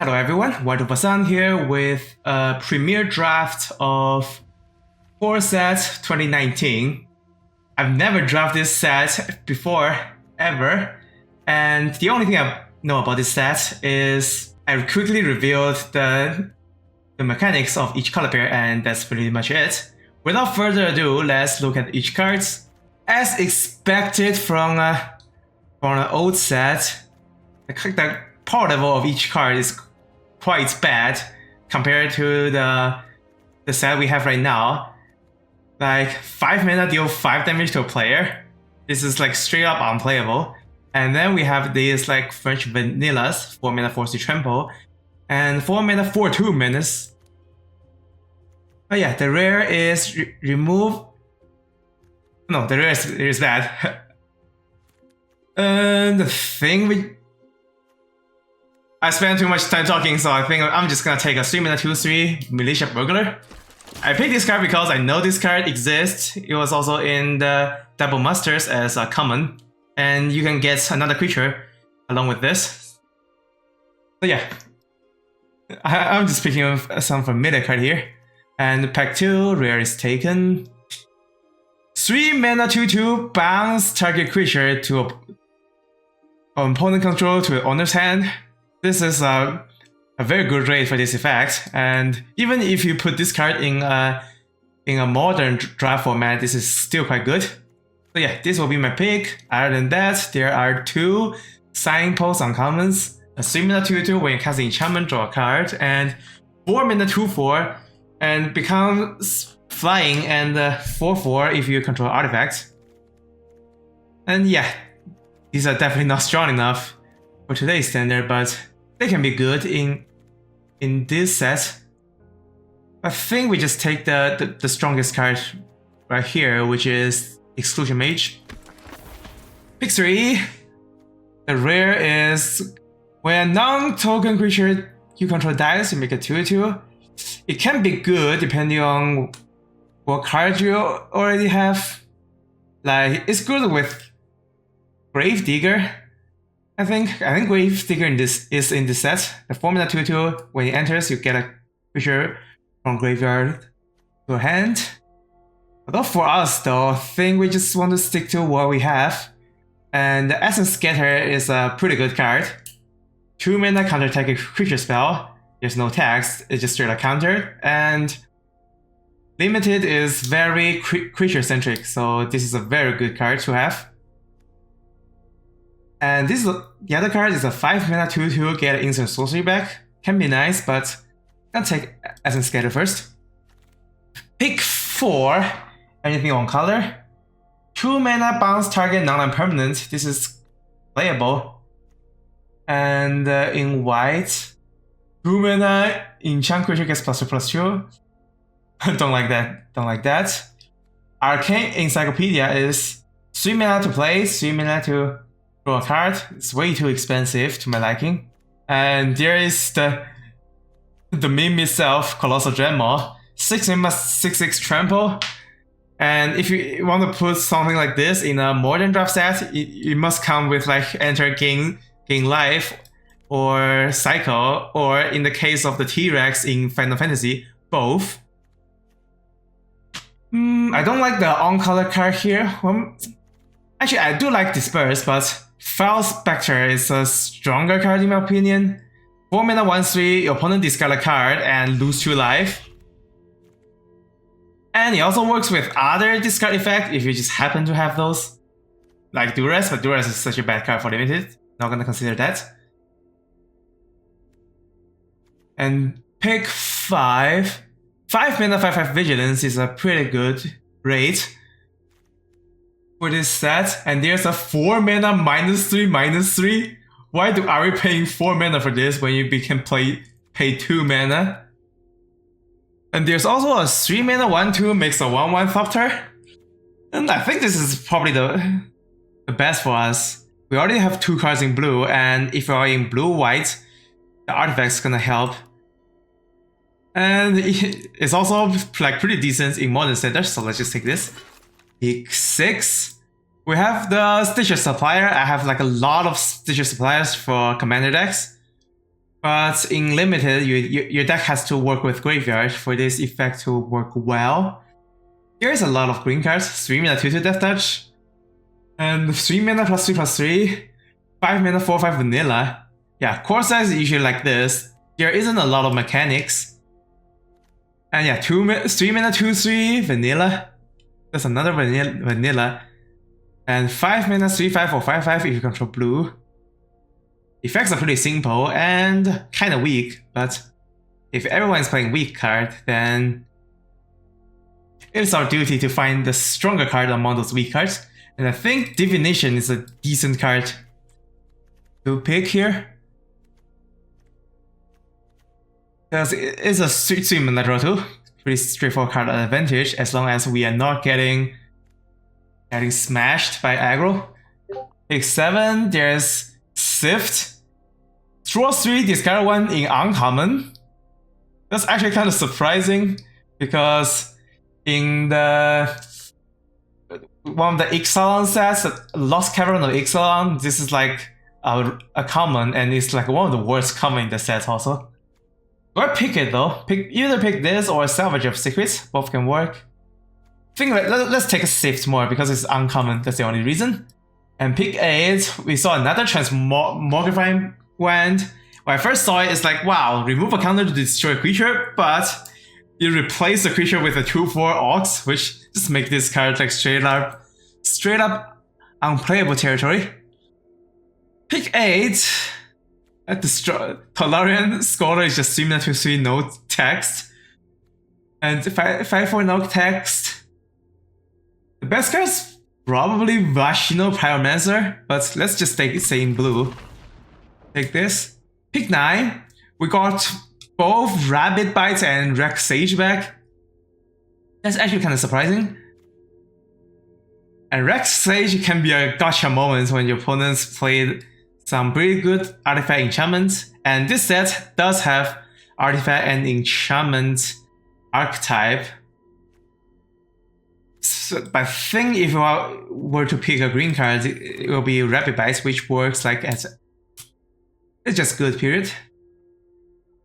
Hello everyone, 124san's here with a premiere draft of 4 sets 2019. I've never drafted this set before, ever, and the only thing I know about this set is I quickly revealed the mechanics of each color pair, and that's pretty much it. Without further ado, let's look at each cards. As expected from an old set, the power level of each card is quite bad compared to the set we have right now. Like 5 mana deal 5 damage to a player. This is like straight up unplayable. And then we have these like French vanillas, 4 mana force to trample, and 4 mana 4/2 menace. Oh yeah, the rare is remove. No, the rare is bad. And the thing I spent too much time talking, so I think I'm just gonna take a 3 mana 2/3 Militia Burglar. I picked this card because I know this card exists. It was also in the Double Masters as a common, and you can get another creature along with this. So yeah, I'm just picking up some familiar card here. And pack 2, rare is taken. 3 mana 2/2, bounce target creature to opponent control to owner's hand. This is a very good rate for this effect, and even if you put this card in a modern draft format, this is still quite good. So yeah, this will be my pick. Other than that, there are 2 signposts uncommons, a 3 mana 2/2 when you cast enchantment, draw a card, and 4 mana 2/4 and becomes flying, and 4/4 if you control artifacts. And yeah, these are definitely not strong enough for today's standard, but they can be good in this set. I think we just take the strongest card right here, which is Exclusion Mage. Pick 3. The rare is when a non-token creature you control dies, you make a 2/2. It can be good depending on what card you already have. Like, it's good with Gravedigger. I think Gravedigger is in this set. The 4 mana 2/2, when it enters, you get a creature from graveyard to hand. Although for us though, I think we just want to stick to what we have. And the Essence Scatter is a pretty good card. 2 mana counter attack creature spell. There's no text, it's just straight up counter. And limited is very creature centric, so this is a very good card to have. And this is the other card is a 5 mana 2/2, get instant sorcery back. Can be nice, but I'll take Essence Scatter first. Pick 4. Anything on color. 2 mana bounce target non-land permanent. This is playable. And in white, 2 mana enchant creature gets +2/+2. Don't like that. Don't like that. Arcane Encyclopedia is 3 mana to play, 3 mana to draw a card. It's way too expensive to my liking. And there is the meme itself, Colossal Dreadmaw. 6 mana 6/6 trample. And if you want to put something like this in a modern draft set, it must come with like enter gain life or cycle, or in the case of the T-Rex in Final Fantasy, both. I don't like the on-color card here. Actually, I do like Disperse, but Foul Spectre is a stronger card in my opinion. 4 mana 1/3, your opponent discard a card and lose 2 life. And it also works with other discard effect if you just happen to have those. Like Duress, but Duress is such a bad card for limited. Not gonna consider that. And pick 5. 5 mana 5/5 Vigilance is a pretty good rate for this set. And there's a 4 mana -3/-3. Why are we paying 4 mana for this when you can pay 2 mana? And there's also a 3 mana 1/2 makes a 1/1 Thopter. And I think this is probably the best for us. We already have 2 cards in blue, and if we are in blue-white, the artifact's gonna help. And it's also like pretty decent in modern standards, so let's just take this. Pick 6. We have the Stitcher Supplier. I have like a lot of Stitcher Suppliers for commander decks. But in limited, your deck has to work with graveyard for this effect to work well. Here's a lot of green cards: 3 mana 2/2 Death Touch, and 3 mana +3/+3, 5 mana 4/5 vanilla. Yeah, core size is usually like this. There isn't a lot of mechanics. And yeah, 3 mana 2/3 vanilla. That's another vanilla. And 5 mana 3/5 or 5/5 if you control blue. Effects are pretty simple and kinda weak, but if everyone is playing weak card, then it is our duty to find the stronger card among those weak cards. And I think Divination is a decent card to pick here. Because it is a 3 mana draw too. Pretty straightforward card advantage as long as we are not getting smashed by aggro. Pick 7, there's Sift. Draw 3, discard 1 in uncommon. That's actually kind of surprising because in the one of the Ixalan sets, Lost Cavern of Ixalan, this is like a common, and it's like one of the worst common in the set also. Or pick it though. Either pick this or Salvage of Secrets. Both can work. I think let's take a Sift more because it's uncommon. That's the only reason. And pick 8. We saw another Transmogrifying Wand. When I first saw it, it's like, wow, remove a counter to destroy a creature, but you replace the creature with a 2/4 Ox, which just make this card like straight up unplayable territory. Pick 8. Tolarian Scholar is just 3 mana 2/3 no text. And 5/4 no text. The best card is probably Vashino Pyromancer, but let's just stay in blue. Take this. Pick 9. We got both Rabbit Bites and Rex Sage back. That's actually kind of surprising. And Rex Sage can be a gotcha moment when your opponents played some pretty good artifact enchantments, and this set does have artifact and enchantment archetype. So, but I think if you were to pick a green card, it will be Rapid Bites, which works like as it's just good, period.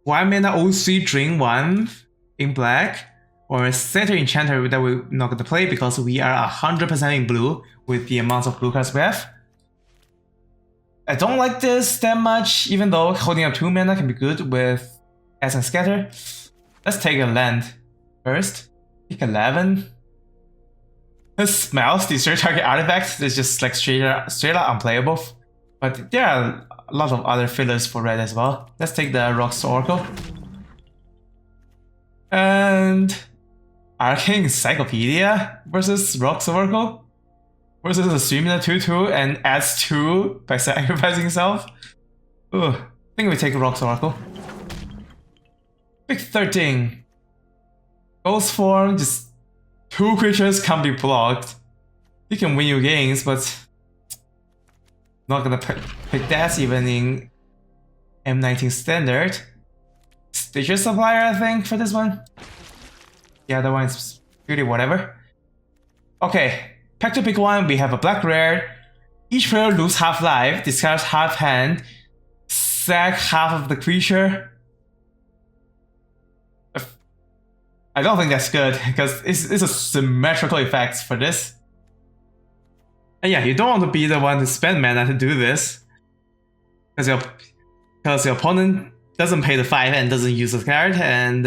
1 mana 0/3 drain 1 in black, or a Center Enchanter that we're not going to play because we are 100% in blue with the amount of blue cards we have. I don't like this that much, even though holding up 2 mana can be good with Essence Scatter. Let's take a land first. Pick 11. This smells destroy target artifact. It's just like straight up unplayable. But there are a lot of other fillers for red as well. Let's take the Rocks Oracle. And Arcane Encyclopedia versus Rocks Oracle. Versus a 3 mana 2/2 and adds 2 by sacrificing himself. Ugh. I think we take Rocks Oracle. Pick 13. Ghost form, just 2 creatures can't be blocked. You can win your games, but not gonna pick that even in M19 Standard. Stitcher Supplier, I think, for this one. The other one's pretty whatever. Okay. Pack to pick 1, we have a black rare. Each player loses half life, discards half hand, sack half of the creature. I don't think that's good because it's a symmetrical effect for this. And yeah, you don't want to be the one to spend mana to do this because your opponent doesn't pay the 5 and doesn't use the card, and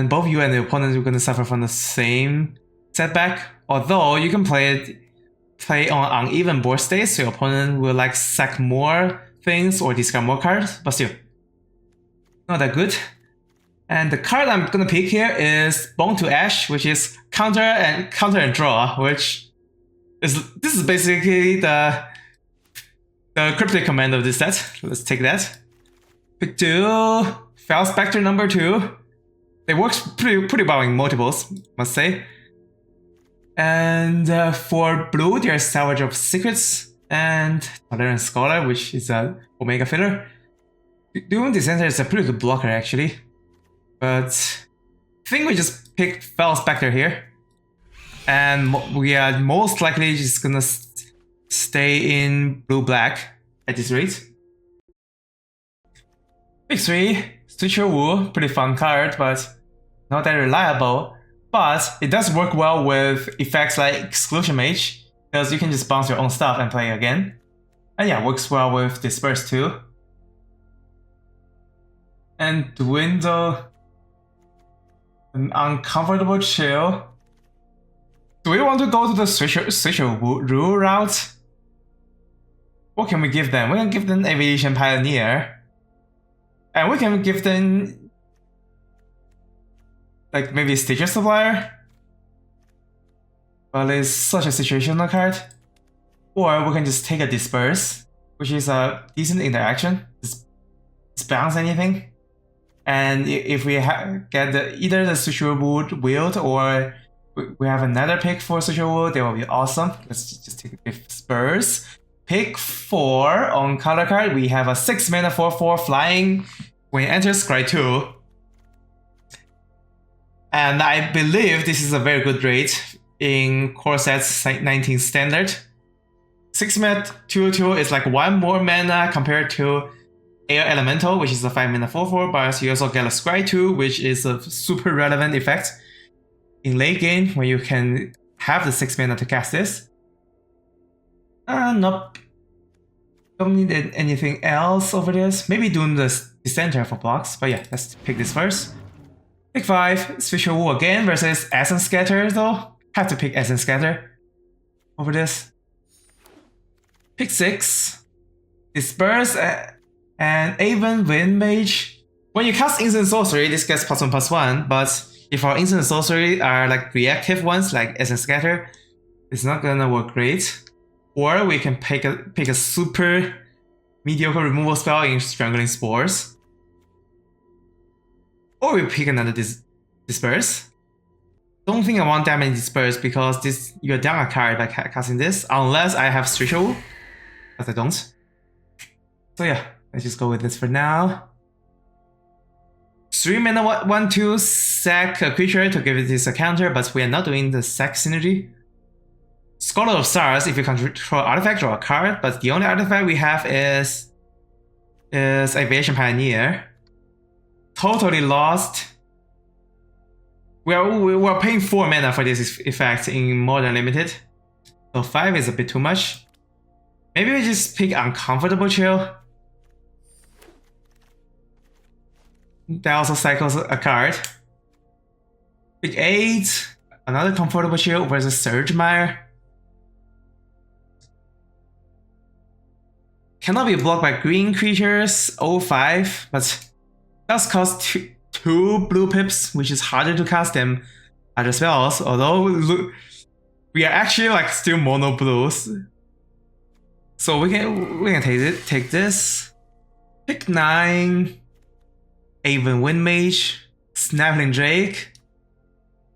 both you and the opponent are going to suffer from the same setback. Although you can play on uneven board states, so your opponent will like sack more things or discard more cards, but still not that good. And the card I'm gonna pick here is Bone to Ash, which is counter and draw, which this is basically the cryptic command of this set. Let's take that. Pick 2, Fel Spectre number 2. It works pretty well in multiples, must say. And for blue, there's Salvage of Secrets and Tolarian Scholar, which is a Omega filler. Doom Dissenter is a pretty good blocker actually, but I think we just pick Fel Spectre here, and we are most likely just gonna stay in blue-black at this rate. Pick 3, Switcher Wu, pretty fun card, but not that reliable. But it does work well with effects like Exclusion Mage, because you can just bounce your own stuff and play again. And yeah, works well with Disperse too. And Dwindle, an Uncomfortable Chill. Do we want to go to the Switcher Wu route? What can we give them? We can give them Aviation Pioneer. And we can give them like maybe Stitcher Supplier. But it's such a situational card. Or we can just take a Disperse, which is a decent interaction. Just bounce anything. And if we get either the Switcher Wu wield or we have another pick for Switcher Wu, that will be awesome. Let's just take a Disperse. Pick 4 on color card. We have a 6 mana 4/4 flying when it enters Scry 2. And I believe this is a very good rate in core sets 19 standard. 6 mana 2/2 is like 1 more mana compared to Air Elemental, which is a 5 mana 4/4, but you also get a Scry 2, which is a super relevant effect in late game when you can have the 6 mana to cast this. Nope. Don't need anything else over this. Maybe doing the center for blocks, but yeah, let's pick this first. Pick 5, Switcher Wu again versus Essence Scatter though. Have to pick Essence Scatter over this. Pick 6, Disperse and Aven Wind Mage. When you cast Instant Sorcery, this gets +1/+1, but if our Instant Sorcery are like reactive ones like Essence Scatter, it's not gonna work great. Or we can pick a super mediocre removal spell in Strangling Spores. Or we pick another Disperse. Don't think I want that many Disperse because you're down a card by casting this, unless I have Switcher Wu, but I don't. So yeah, let's just go with this for now. 3 mana 1/2 sack a creature to give this a counter, but we are not doing the sack synergy. Scholar of Stars, if you control artifact, draw a card, but the only artifact we have is Aviation Pioneer. Totally lost. We're paying 4 mana for this effect in Modern Limited, so 5 is a bit too much. Maybe we just pick Uncomfortable Chill. That also cycles a card. Pick 8, another Comfortable Chill versus Surgemire. Cannot be blocked by green creatures, 05, but does cost 2 blue pips, which is harder to cast than other spells, although we are actually like still mono blues. So we can take this. Pick 9, Aven Wind Mage, Snapping Drake.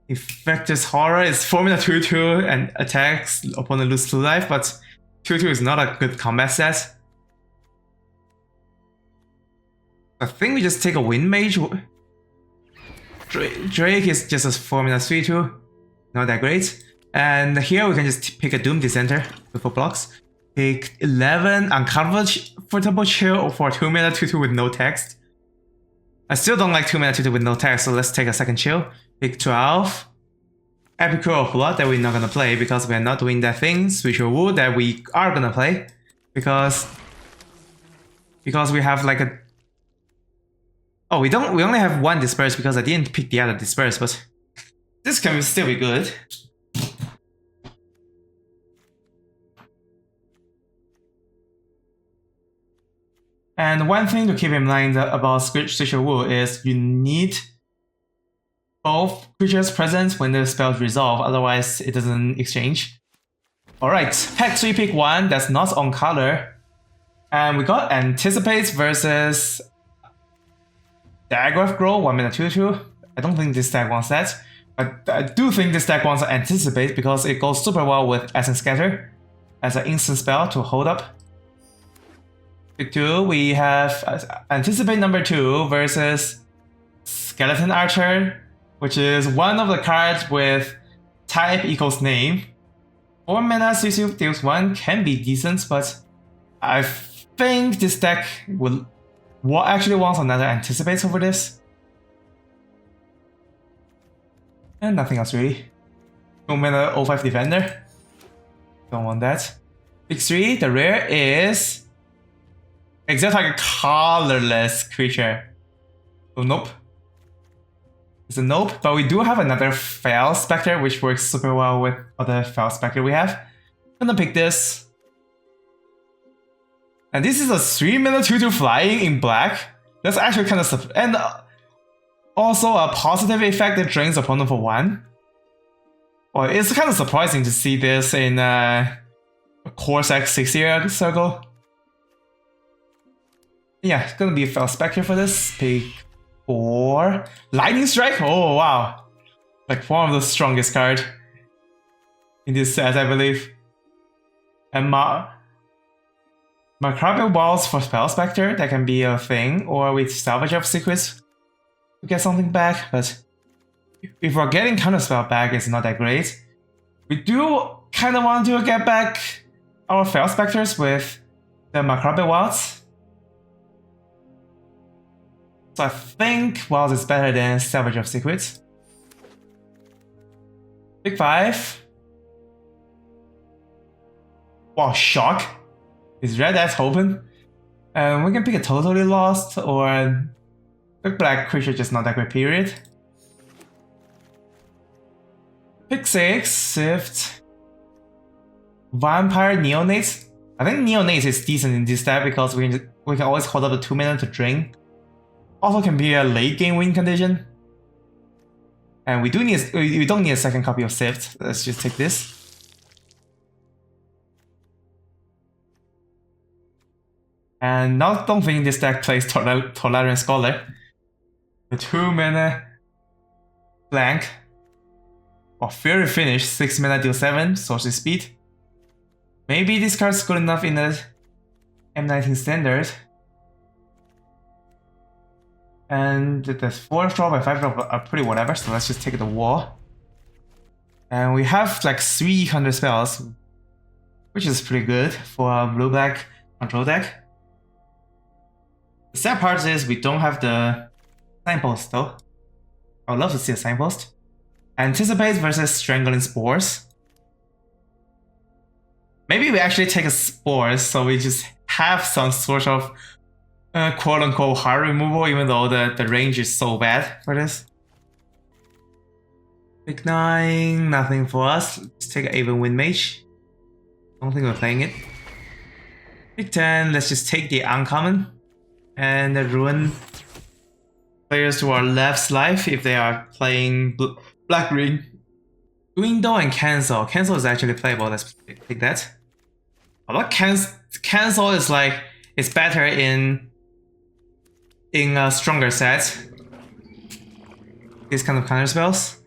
Effectus Horror is 4 mana 2/2 and attacks opponent lose 2 life, but 2/2 is not a good combat set. I think we just take a Wind Mage. Drake is just a 4 mana 3/2, not that great. And here we can just pick a Doom Dissenter with 4 blocks. Pick 11, Uncomfortable Chill for 2 mana 2/2 with no text. I still don't like 2 mana 2/2 with no text, so let's take a second chill. Pick 12, Epic Crow of Blood that we're not gonna play because we're not doing that thing. Switcher Wu that we are gonna play because we have like a. Oh, we only have 1 Disperse because I didn't pick the other Disperse, but this can still be good. And one thing to keep in mind about Switcher Wu is you need both creatures present when the spells resolve, otherwise it doesn't exchange. Alright, pack 3, pick 1, that's not on color. And we got Anticipate versus Diagraph Grow, 1 mana 2/2. I don't think this deck wants that. But I do think this deck wants Anticipate because it goes super well with Essence Scatter as an instant spell to hold up. Pick 2, we have Anticipate number 2 versus Skeleton Archer, which is one of the cards with type equals name. 4 mana 3/2 deals 1 can be decent, but I think this deck will What actually wants another anticipates over this? And nothing else really. 2 mana 05 defender. Don't want that. Pick 3, the rare is exotic colorless creature. Oh nope. It's a nope, but we do have another Fel Spectre, which works super well with other Fel Spectre we have. I'm gonna pick this. And this is a 3 mana 2/2 flying in black. That's actually kind of and also a positive effect that drains opponent for 1. Well, it's kind of surprising to see this in Corsac 6-year circle. Yeah, it's gonna be a Fel Spectre for this. Pick 4. Lightning Strike? Oh wow. Like one of the strongest cards in this set, I believe. And Macrobia Walls for Fel Spectre, that can be a thing, or with Salvage of Secrets to get something back, but if we're getting Counterspell back, it's not that great. We do kind of want to get back our Fel Spectres with the Macrobia Wilds. So I think Wilds is better than Salvage of Secrets. Pick 5. Wow, shock. Is red that's open? And we can pick a Totally Lost or a black creature, just not that great, period. Pick 6, Sift. Vampire Neonates. I think Neonates is decent in this deck because we can always hold up the 2 mana to drain. Also can be a late game win condition. And we don't need a second copy of Sift. Let's just take this. And now don't think this deck plays Tolarian Scholar. The 2 mana blank. Or Fury Finish, 6 mana deal 7, sorcery speed. Maybe this card's good enough in the M19 standard. And the 4 drop and 5 drop are pretty whatever, so let's just take the war. And we have like 300 spells, which is pretty good for a blue-black control deck. The sad part is we don't have the signpost though. I would love to see a signpost. Anticipate versus Strangling Spores. Maybe we actually take a Spores, so we just have some sort of quote-unquote hard removal, even though the range is so bad for this. Pick 9, nothing for us. Let's take an Aven Wind Mage. Don't think we're playing it. Pick 10, let's just take the uncommon and ruin players to our left's life if they are playing black-green. Window and cancel. Cancel is actually playable. Let's pick that. But cancel is like it's better in a stronger set. These kind of counter spells,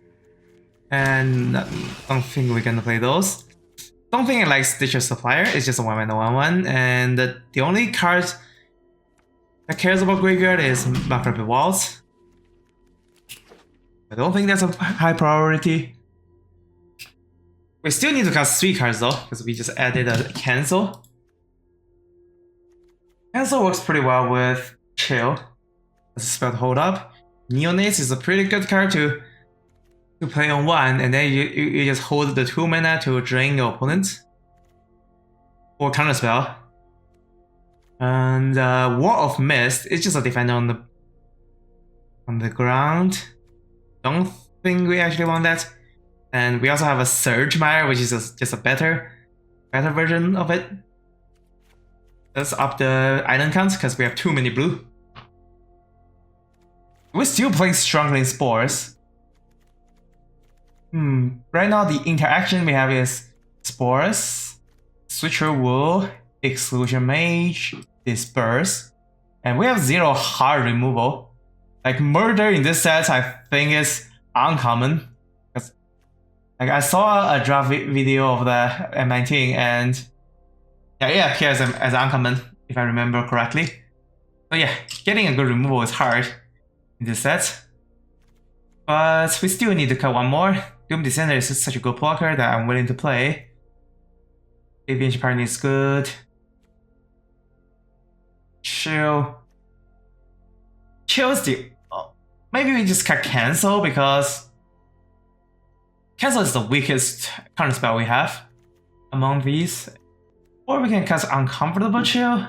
and don't think we're gonna play those. Don't think it likes Stitcher Supplier. It's just a 1 mana 1/1, and the only card that cares about graveyard is Macrobia Walls. I don't think that's a high priority. We still need to cast 3 cards though, because we just added a cancel. Cancel works pretty well with Chill as a spell to hold up. Neonates is a pretty good card to play on 1, and then you just hold the 2 mana to drain your opponent. Or counterspell. And War of Mist is just a defender on the ground. Don't think we actually want that. And we also have a Surge Mire, which is just a better version of it. Let's up the island count because we have too many blue. We're still playing Strangling Spores. Right now the interaction we have is Spores, Switcher Wool, Exclusion Mage, Disperse, and we have 0 hard removal. Like Murder in this set I think is uncommon. Like I saw a draft video of the M19 and yeah, it appears as uncommon if I remember correctly. So yeah, getting a good removal is hard in this set. But we still need to cut 1 more. Doom Descender is such a good blocker that I'm willing to play. Aviation Partner is good. Chill. Chill's the... maybe we just cut Cancel because... Cancel is the weakest counter spell we have among these. Or we can cast Uncomfortable Chill.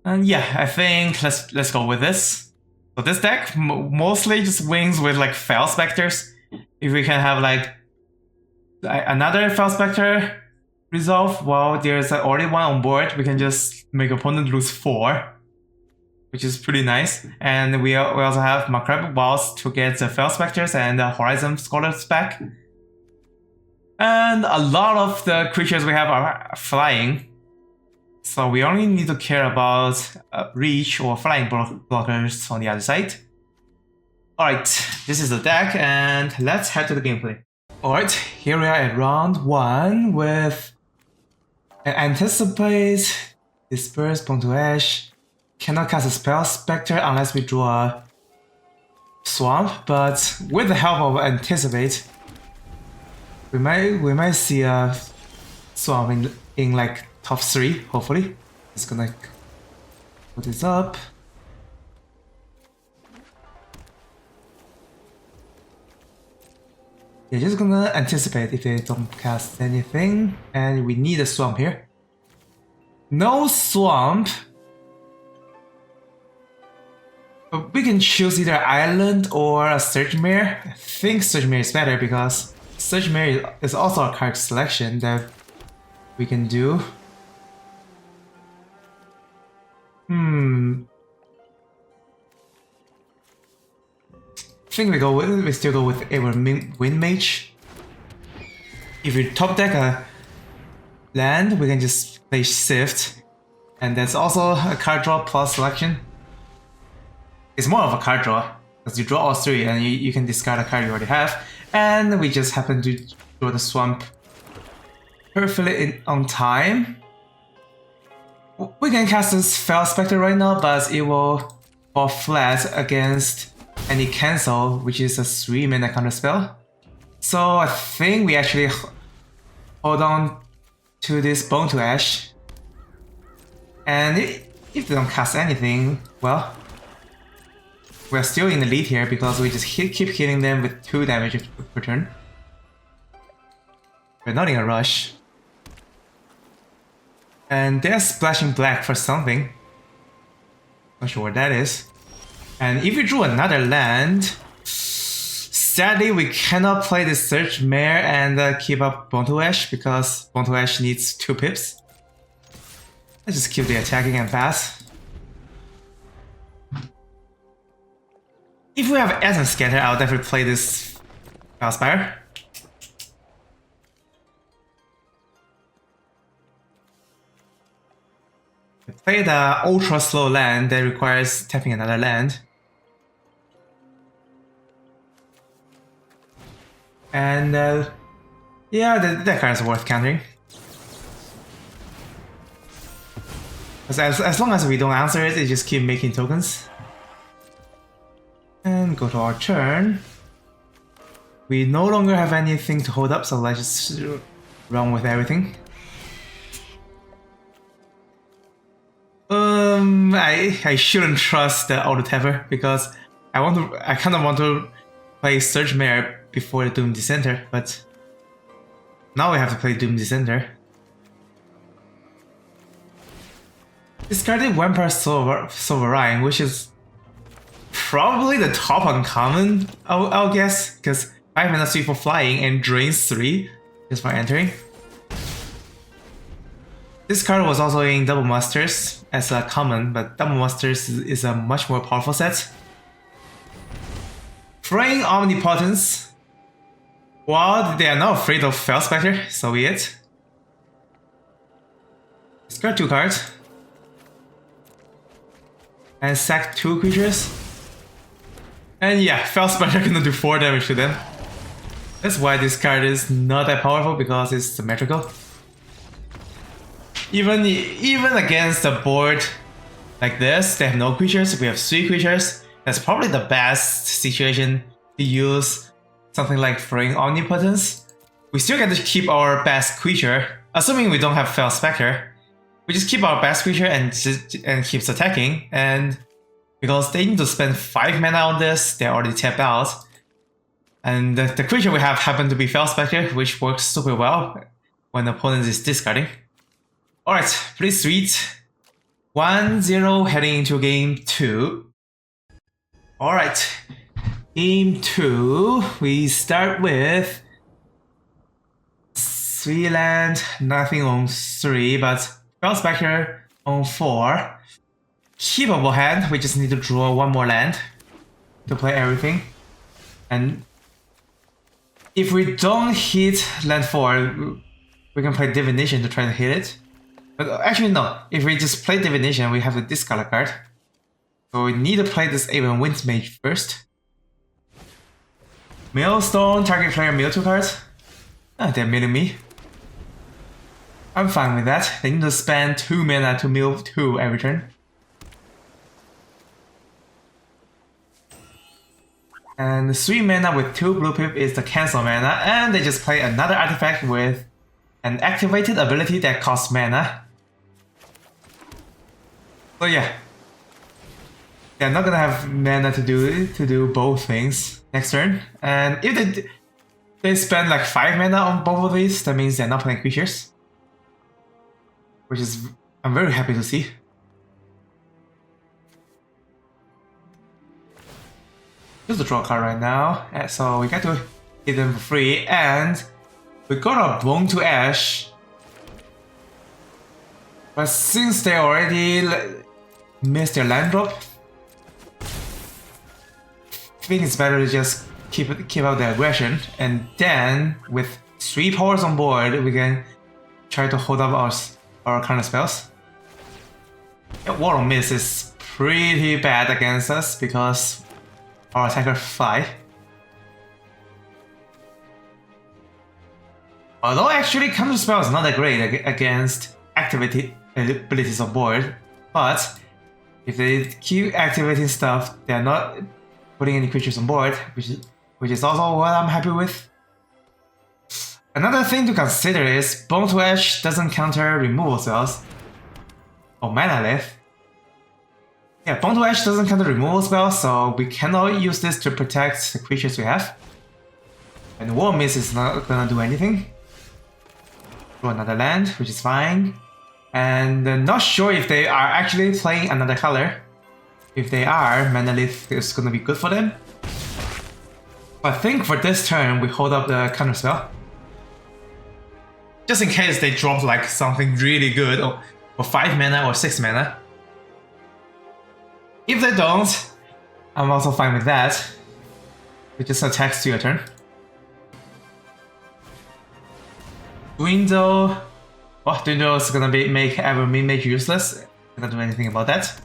And yeah, I think let's go with this. So this deck mostly just wins with like Fel Specters. If we can have like another Fel Specter resolve while there's already one on board, we can just make opponent lose 4, which is pretty nice. And we also have Macrab Walls to get the Fel Specters and the Horizon Scholars back. And a lot of the creatures we have are flying. So we only need to care about reach or flying blockers on the other side. Alright, this is the deck and let's head to the gameplay. Alright, here we are at round 1 with Anticipate, Disperse, Bone to Ash. Cannot cast a Spell Spectre unless we draw a Swamp, but with the help of Anticipate, we might see a Swamp in like top 3, hopefully. Just gonna put this up. Yeah, just gonna anticipate if they don't cast anything. And we need a Swamp here. No Swamp. But we can choose either Island or a Surge Mare. I think Surge Mare is better because Surge Mare is also a card selection that we can do. I think we still go with our Wind Mage. If we top deck a land, we can just play Sift, and that's also a card draw plus selection. It's more of a card draw because you draw all 3 and you can discard a card you already have, and we just happen to draw the Swamp perfectly on time. We can cast this Fel Spectre right now, but it will fall flat against any Cancel, which is a 3-mana counter spell. So I think we actually hold on to this Bone to Ash. And if they don't cast anything, well, we're still in the lead here because we just keep hitting them with 2 damage per turn. We're not in a rush. And they're splashing black for something. Not sure what that is. And if we drew another land, sadly we cannot play the Surge Mare and keep up Bone to Ash because Bone to Ash needs 2 pips. Let's just keep the attacking and pass. If we have Essence Scatter, I'll definitely play this Valspire. Play the ultra slow land that requires tapping another land. And yeah, that card is worth countering. As long as we don't answer it, it just keep making tokens. And go to our turn. We no longer have anything to hold up, so let's just run with everything. I shouldn't trust the auto tapper because I kind of want to play Surge Mare before the Doom Dissenter, but now we have to play Doom Dissenter. Discarded Vampire Sovereign, which is probably the top uncommon, I'll guess, because 5 mana 3 for flying and drains 3 just for entering. This card was also in Double Masters as a common, but Double Masters is a much more powerful set. Fraying Omnipotence. Well, they are not afraid of Fel Spectre, so be it. Discard 2 cards. And sack 2 creatures. And yeah, Fel Spectre can do 4 damage to them. That's why this card is not that powerful, because it's symmetrical. Even against a board like this, they have no creatures, we have 3 creatures. That's probably the best situation to use something like Fraying Omnipotence. We still get to keep our best creature, assuming we don't have Fel Spectre, we just keep our best creature and keeps attacking. And because they need to spend 5 mana on this, they're already tapped out. And the creature we have happened to be Fel Spectre, which works super well when the opponent is discarding. Alright, pretty sweet. 1-0 heading into game 2. Alright, game 2, we start with 3 land, nothing on 3, but Fel Spectre on 4. Keepable hand, we just need to draw 1 more land to play everything. And if we don't hit land 4, we can play Divination to try to hit it. But actually no, if we just play Divination, we have to discard a card. So we need to play this Aven Windmage first. Millstone, target player mill 2 cards. They're milling me. I'm fine with that. They need to spend 2 mana to mill 2 every turn. And 3 mana with 2 blue pip is the cancel mana, and they just play another artifact with an activated ability that costs mana. So yeah, they're not gonna have mana to do both things next turn. And if they spend like 5 mana on both of these, that means they're not playing creatures, which is I'm very happy to see. Just to draw a card right now, so we get to hit them for free, and we got a Bone to Ash. But since they already missed their land drop, I think it's better to just keep out the aggression, and then with 3 powers on board, we can try to hold up our counter spells. Wall of Mist is pretty bad against us because our attacker fly. Although actually counter spell is not that great against activated abilities on board, but if they keep activating stuff, they're not putting any creatures on board, which is also what I'm happy with. Another thing to consider is Bone to Ash doesn't counter removal spells or mana lift. Yeah, Bone to Ash doesn't counter removal spells, so we cannot use this to protect the creatures we have. And Wall Mist is not gonna do anything. Draw another land, which is fine. And not sure if they are actually playing another color. If they are, Mana Lift is gonna be good for them. But I think for this turn, we hold up the counter spell. Just in case they drop like something really good, or 5 mana or 6 mana. If they don't, I'm also fine with that. We just attacks to your turn. Dwindle. Oh, Dwindle is gonna make Aven Windmage useless. Cannot do anything about that.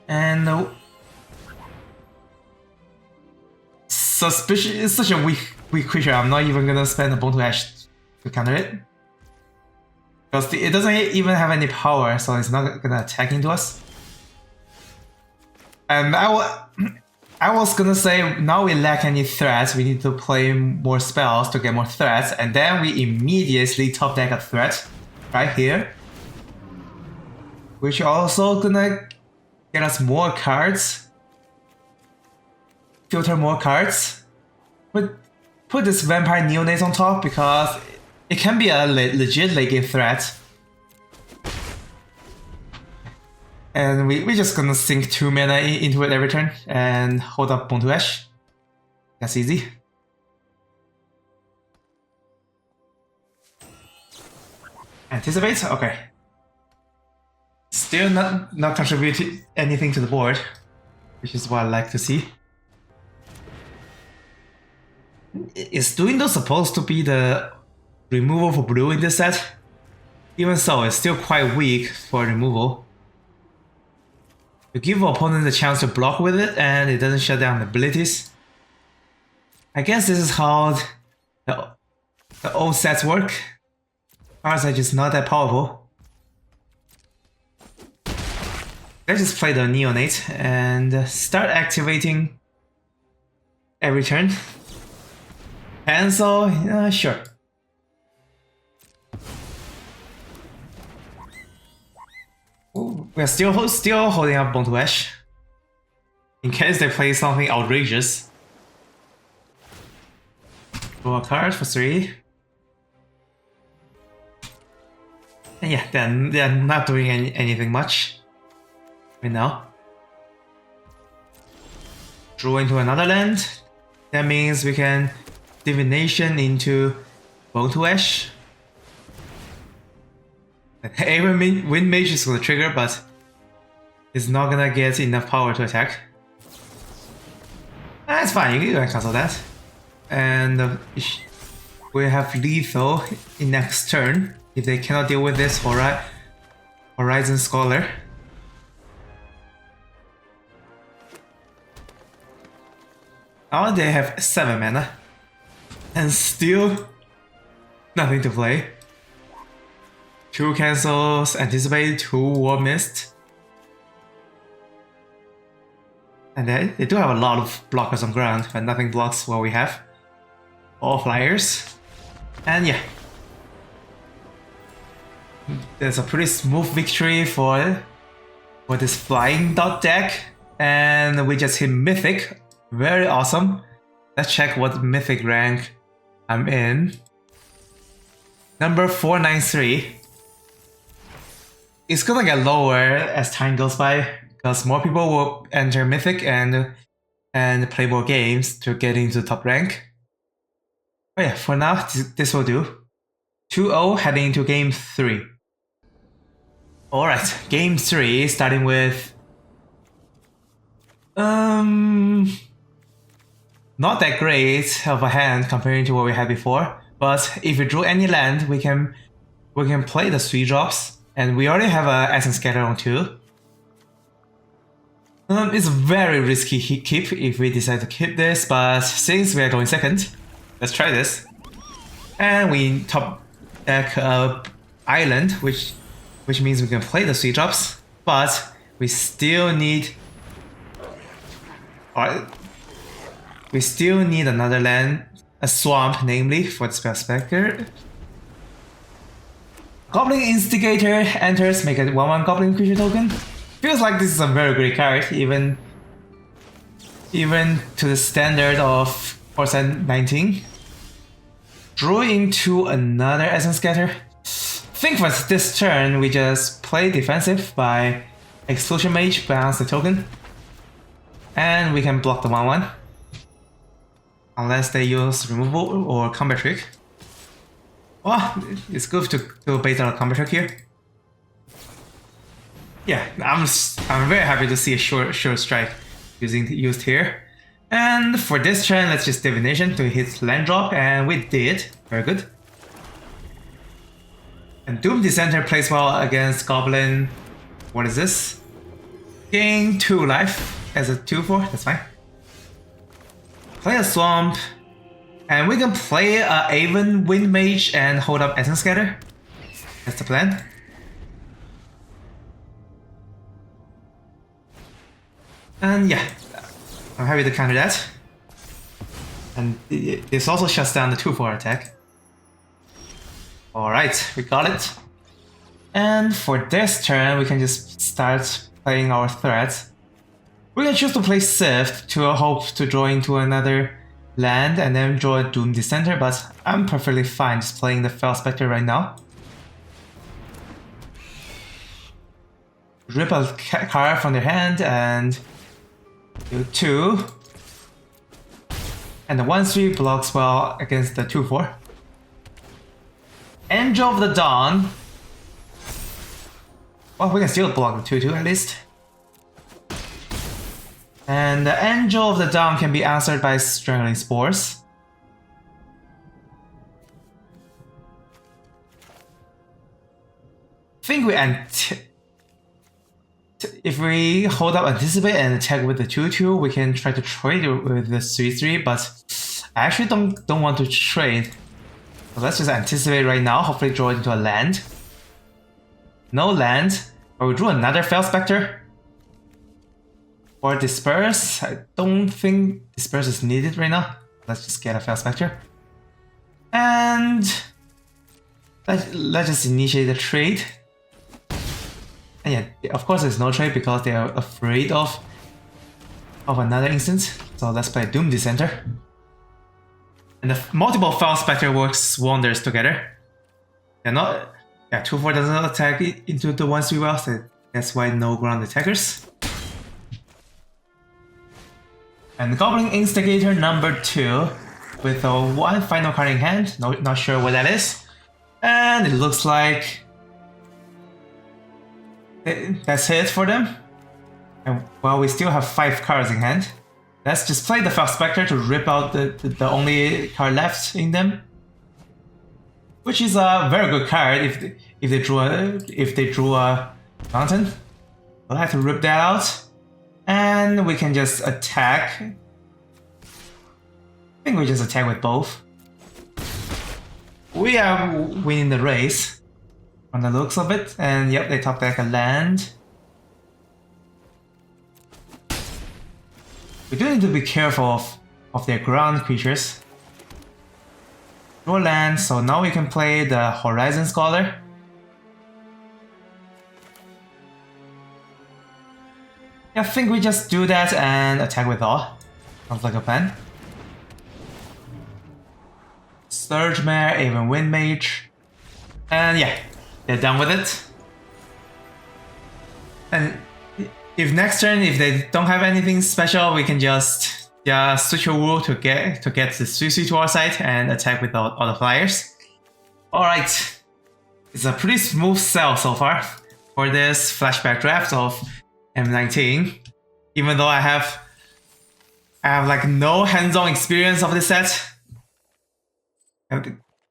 And Suspicion is such a weak creature. I'm not even gonna spend a Bone to Ash to counter it, because it doesn't even have any power, so it's not gonna attack into us. And I was gonna say, now we lack any threats, we need to play more spells to get more threats, and then we immediately top deck a threat right here, which also gonna get us more cards, filter more cards. But put this Vampire Neonates on top because it can be a legit late game threat. And we're just gonna sink 2 mana into it every turn and hold up Bone to Ash. That's easy. Anticipate? Okay. Still not contributing anything to the board, which is what I like to see. Is Dwindle supposed to be the removal for blue in this set? Even so, it's still quite weak for removal. You give the opponent a chance to block with it, and it doesn't shut down abilities. I guess this is how the old sets work. Cards are just not that powerful. Let's just play the Neonate and start activating every turn. Cancel, sure. We're still holding up Bone to Ash. In case they play something outrageous. Draw a card for 3. And yeah, they're not doing anything much right now. Draw into another land. That means we can divination into Bone to Ash. Even Wind Mage is gonna trigger, but it's not gonna get enough power to attack. That's fine, you can cancel that. And we have lethal in next turn if they cannot deal with this Horizon Scholar. Now they have 7 mana and still nothing to play. 2 cancels, anticipate, 2 War Mist. And they do have a lot of blockers on ground, but nothing blocks what we have. All flyers. And yeah. There's a pretty smooth victory for this flying dot deck. And we just hit Mythic. Very awesome. Let's check what Mythic rank I'm in. Number 493. It's gonna get lower as time goes by, because more people will enter Mythic and play more games to get into top rank. But yeah, for now, this will do. 2-0 heading into game 3. Alright, game 3, starting with... not that great of a hand comparing to what we had before, but if we drew any land, we can play the 3 drops. And we already have a Essence Scatter on 2. It's a very risky keep if we decide to keep this, but since we are going second, let's try this. And we top deck Island, which means we can play the 3 drops, but we still need another land, a swamp, namely for the Spell Spectre. Goblin Instigator enters, make a 1/1 Goblin creature token. Feels like this is a very great card, even to the standard of Foresight 19. Draw into another Essence Scatter. Think for this turn, we just play defensive by Explosion Mage, bounce the token. And we can block the 1/1. Unless they use removal or combat trick. Well, it's good to go based on a combat trick here. Yeah, I'm very happy to see a short strike used here. And for this turn, let's just divination to hit land drop, and we did. Very good. And Doom Dissenter plays well against Goblin. What is this? Gain 2 life as a 2/4. That's fine. Play a swamp. And we can play a Aven Wind Mage and hold up Essence Scatter. That's the plan. And yeah, I'm happy to counter that. And this also shuts down the 2/4 attack. Alright, we got it. And for this turn, we can just start playing our threats. We can choose to play Sift to hope to draw into another land and then draw a Doom Dissenter, but I'm perfectly fine just playing the Fel Spectre right now. Rip a card from their hand and do 2. And the 1/3 blocks well against the 2/4. Angel of the Dawn. Well, we can still block the 2/2 at least. And the Angel of the Dawn can be answered by Strangling Spores. I think if we hold up Anticipate and attack with the 2/2, we can try to trade with the 3/3, but I actually don't want to trade. So let's just Anticipate right now, hopefully draw into a land. No land, but we drew another Fel Spectre. Or Disperse. I don't think Disperse is needed right now. Let's just get a Fel Spectre. And let's just initiate the trade. And yeah, of course there's no trade because they are afraid of another instance. So let's play Doom Dissenter. And the multiple Foul Spectre works wonders together. They're not... Yeah, 2-4 doesn't attack into the 1-3 well, so that's why no ground attackers. And Goblin Instigator number 2 with a 1 final card in hand. No, not sure what that is. And it looks like that's it for them. And while we still have 5 cards in hand, let's just play the Foul Spectre to rip out the only card left in them. Which is a very good card if they drew a mountain. We'll have to rip that out. And we can just attack. I think we just attack with both. We are winning the race on the looks of it. And yep, they top deck a land. We do need to be careful of their ground creatures. Draw land, so now we can play the Horizon Scholar. I think we just do that and attack with all. Sounds like a plan. Surge Mare, even Wind Mage. And yeah, they're done with it. And if next turn, if they don't have anything special, we can just switch a rule to get the 3-3 to our side and attack with all the flyers. Alright, it's a pretty smooth sell so far for this flashback draft of M19. Even though I have like no hands-on experience of this set.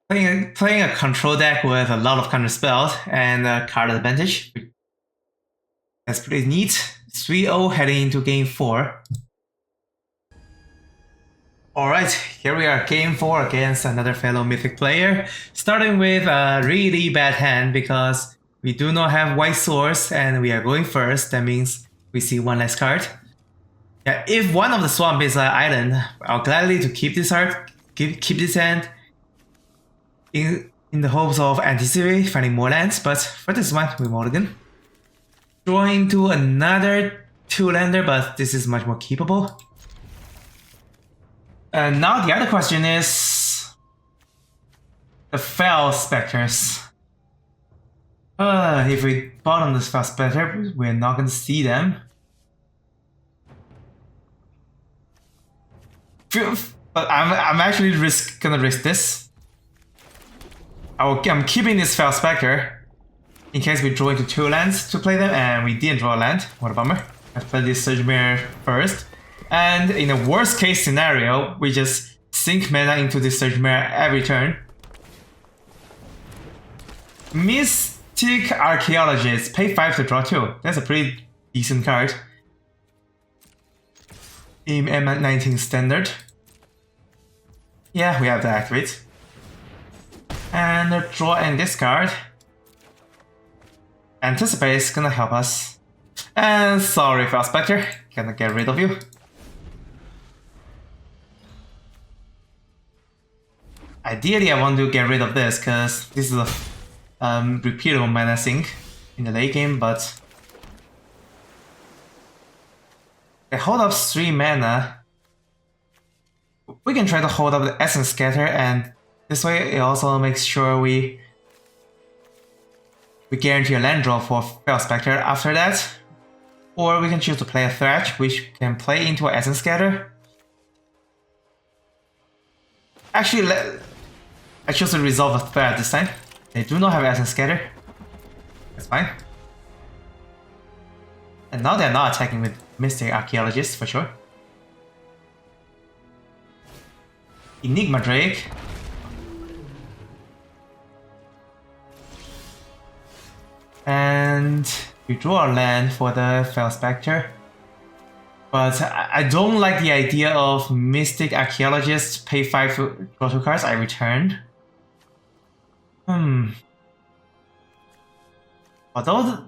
Playing a control deck with a lot of counter spells and a card advantage. That's pretty neat. 3-0 heading into game 4. Alright, here we are, game 4 against another fellow Mythic player. Starting with a really bad hand because we do not have white swords and we are going first. That means we see one less card. Yeah, if one of the swamp is an island, I'll gladly to keep this card, keep this hand in the hopes of anticipate finding more lands, but for this one, we mulligan. Drawing to another 2-lander, but this is much more keepable. And now the other question is the Foul Spectres. If we bottom this Foul Spectre, we're not going to see them. But I'm actually gonna risk this. I'm keeping this Foul Spectre in case we draw into 2 lands to play them, and we didn't draw a land. What a bummer. Let's play this Surge Mare first. And in a worst case scenario, we just sink mana into this Surge Mare every turn. Mystic Archaeologist, pay 5 to draw 2. That's a pretty decent card in M19 standard. Yeah, we have to activate. And draw and discard. Anticipate is gonna help us. And sorry, Foul Spectre, gonna get rid of you. Ideally, I want to get rid of this because this is a repeatable mana sink in the late game, but they hold up 3 mana. We can try to hold up the Essence Scatter, and this way it also makes sure we guarantee a land draw for Foul Spectre after that. Or we can choose to play a Thresh, which can play into an Essence Scatter. Actually, I choose to resolve a threat this time. They do not have Essence Scatter. That's fine. And now they're not attacking with Mystic Archaeologist for sure. Enigma Drake. And we draw a land for the Foul Spectre. But I don't like the idea of Mystic Archaeologist, pay 5 to draw 2 cards, I returned. Although,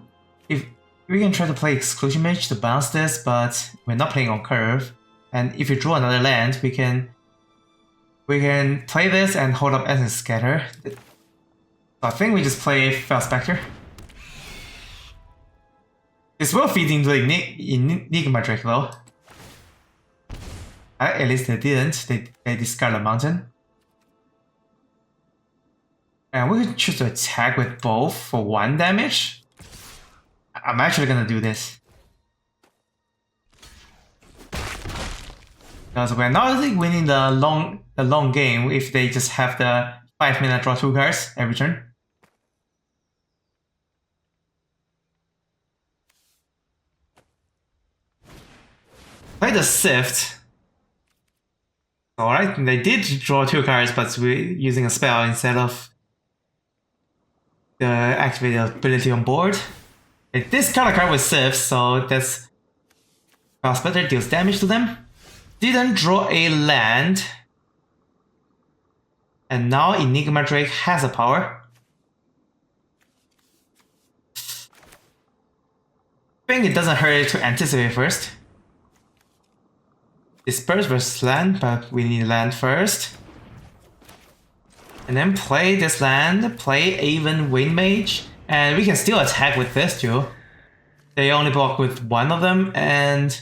if we can try to play Exclusion Mage to bounce this, but we're not playing on curve. And if you draw another land, we can play this and hold up Essence Scatter. So I think we just play Foul Spectre. This will feed into Enigma Drake though. At least they didn't. They discard a mountain. And we could choose to attack with both for 1 damage. I'm actually gonna do this. Because we're not really winning the long game if they just have the 5-minute draw 2 cards every turn. Play the Sift. Alright, they did draw 2 cards, but we're using a spell instead of the activated ability on board. They discard a card with Sift, so that's Prospector deals damage to them. Didn't draw a land. And now Enigma Drake has a power. I think it doesn't hurt to anticipate first. Disperse versus land, but we need land first. And then play this land, play Aven Wind Mage, and we can still attack with this too. They only block with 1 of them, and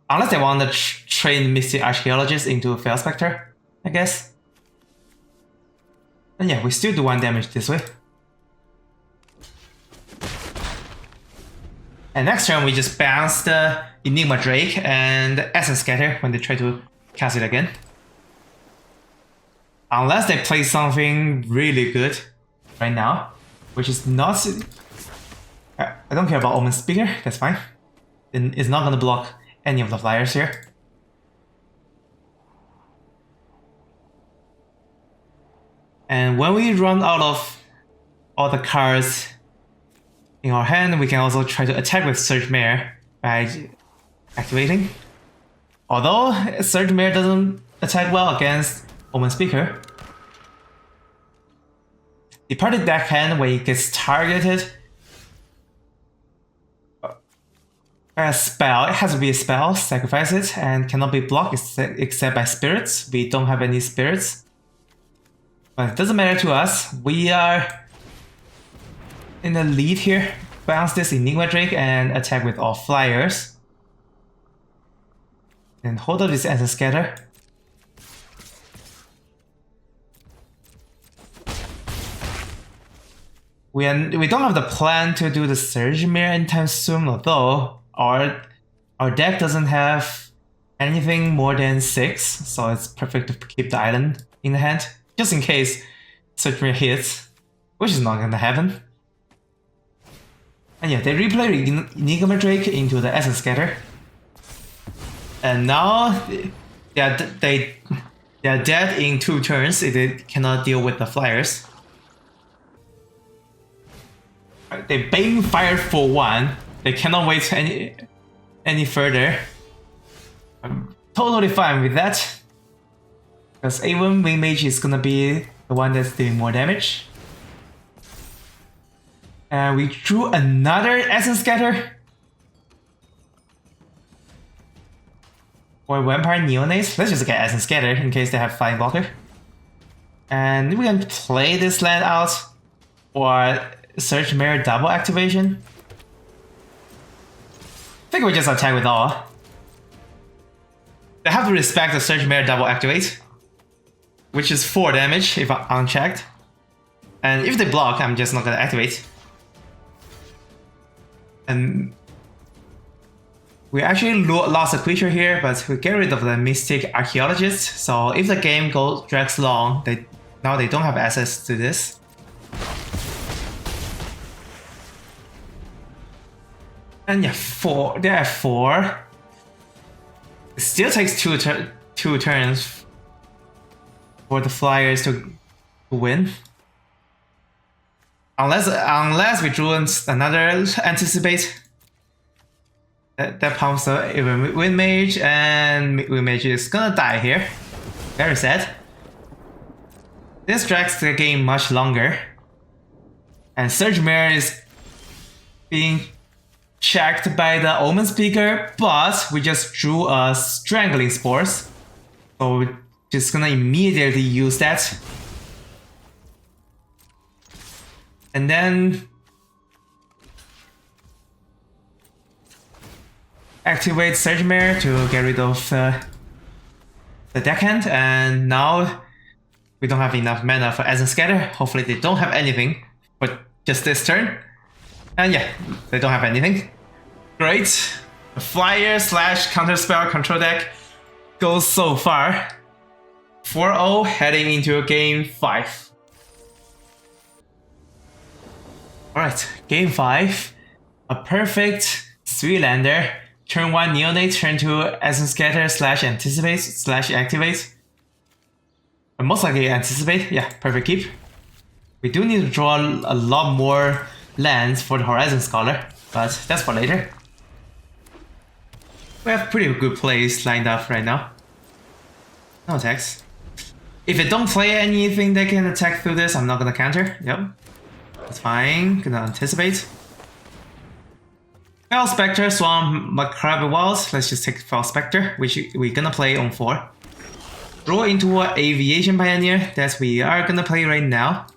unless they want to train Mystic Archaeologist into a Fel Spectre, I guess. And yeah, we still do 1 damage this way. And next turn we just bounce the Enigma Drake and Essence Scatter when they try to cast it again. Unless they play something really good right now, which is not... I don't care about Omen Speaker, that's fine. It's not gonna block any of the flyers here. And when we run out of all the cards in our hand, we can also try to attack with Surge Mare by activating. Although Surge Mare doesn't attack well against Omen Speaker. Departed Deckhand, when it gets targeted, a spell, it has to be a spell, sacrifice it, and cannot be blocked except by spirits. We don't have any spirits. But it doesn't matter to us. We are in the lead here. Bounce this Enigma Drake and attack with all flyers. And hold up this Essence Scatter. We don't have the plan to do the Surge Mare anytime soon, although our deck doesn't have anything more than 6, so it's perfect to keep the island in the hand, just in case Surge Mare hits, which is not gonna happen. And yeah, they replay Enigma Drake into the Essence Scatter. And now they're dead in 2 turns if they cannot deal with the flyers. They Bane Fire for 1. They cannot wait any further. I'm totally fine with that. Because Aven Wind Mage is gonna be the one that's doing more damage. And we drew another Essence Scatter. Or Vampire Neonates. Let's just get Essence Scatter in case they have Flying Blocker. And we can play this land out. Or Surge Mare double activation. I think we just attack with all. They have to respect the Surge Mare double activate, which is 4 damage if unchecked. And if they block, I'm just not gonna activate. And we actually lost a creature here, but we get rid of the Mystic Archaeologist. So if the game drags long, now they don't have access to this. And yeah, they have 4. It still takes 2 turns for the flyers to win. Unless we drew another Anticipate. That pumps the Wind Mage, and Wind Mage is gonna die here. Very sad. This drags the game much longer. And Surge Mare is being checked by the Omen Speaker, but we just drew a Strangling Spores. So we're just gonna immediately use that. And then activate Surge Mare to get rid of the deckhand, and now we don't have enough mana for Essence Scatter. Hopefully they don't have anything for just this turn. And yeah, they don't have anything. Great. The Flyer / Counterspell control deck goes so far. 4-0 heading into game 5. Alright, game 5. A perfect 3-lander. Turn 1 Neonate, turn 2 Essence Scatter / Anticipate / Activate. Most likely Anticipate, yeah, perfect keep. We do need to draw a lot more lands for the Horizon Scholar, but that's for later. We have pretty good plays lined up right now. No attacks. If they don't play anything that can attack through this, I'm not gonna counter. Yep. That's fine. Gonna anticipate. Fel Spectre, Swarm, Macrabbe Wilds. Let's just take Fel Spectre, which we're gonna play on 4. Draw into an Aviation Pioneer that we are gonna play right now.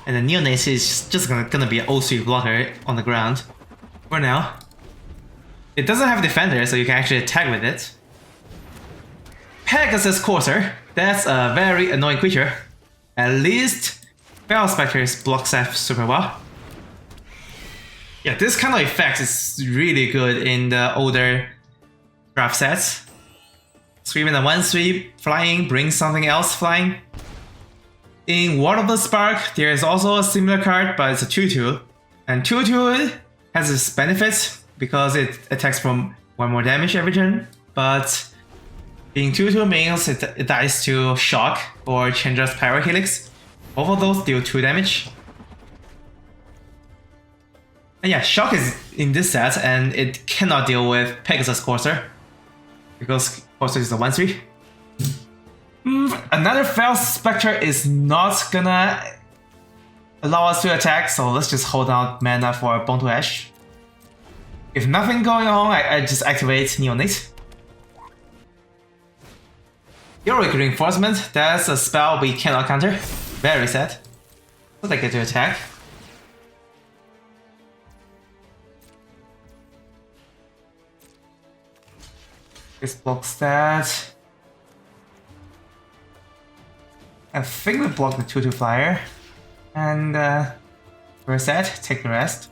And the Neonate is just gonna be an O3 blocker on the ground for now. It doesn't have Defender, so you can actually attack with it. Pegasus Courser, that's a very annoying creature. At least Fel Spectre's blocks that super well. Yeah, this kind of effect is really good in the older draft sets. Screaming a 1/3 flying brings something else flying. In Ward of the Spark, there is also a similar card, but it's a 2/2. And 2/2 has its benefits because it attacks from 1 more damage every turn, but being 2/2 means it dies to Shock or Chandra's Pyro Helix. Both of those deal 2 damage. And yeah, Shock is in this set and it cannot deal with Pegasus Courser because Courser is a 1/3. Another Fel Spectre is not gonna allow us to attack, so let's just hold out mana for Bone to Ash. If nothing going on, I just activate Neonate. Heroic Reinforcement, that's a spell we cannot counter. Very sad. So they get to attack. This blocks that. I think we block the 2/2 flyer. And we're set, take the rest.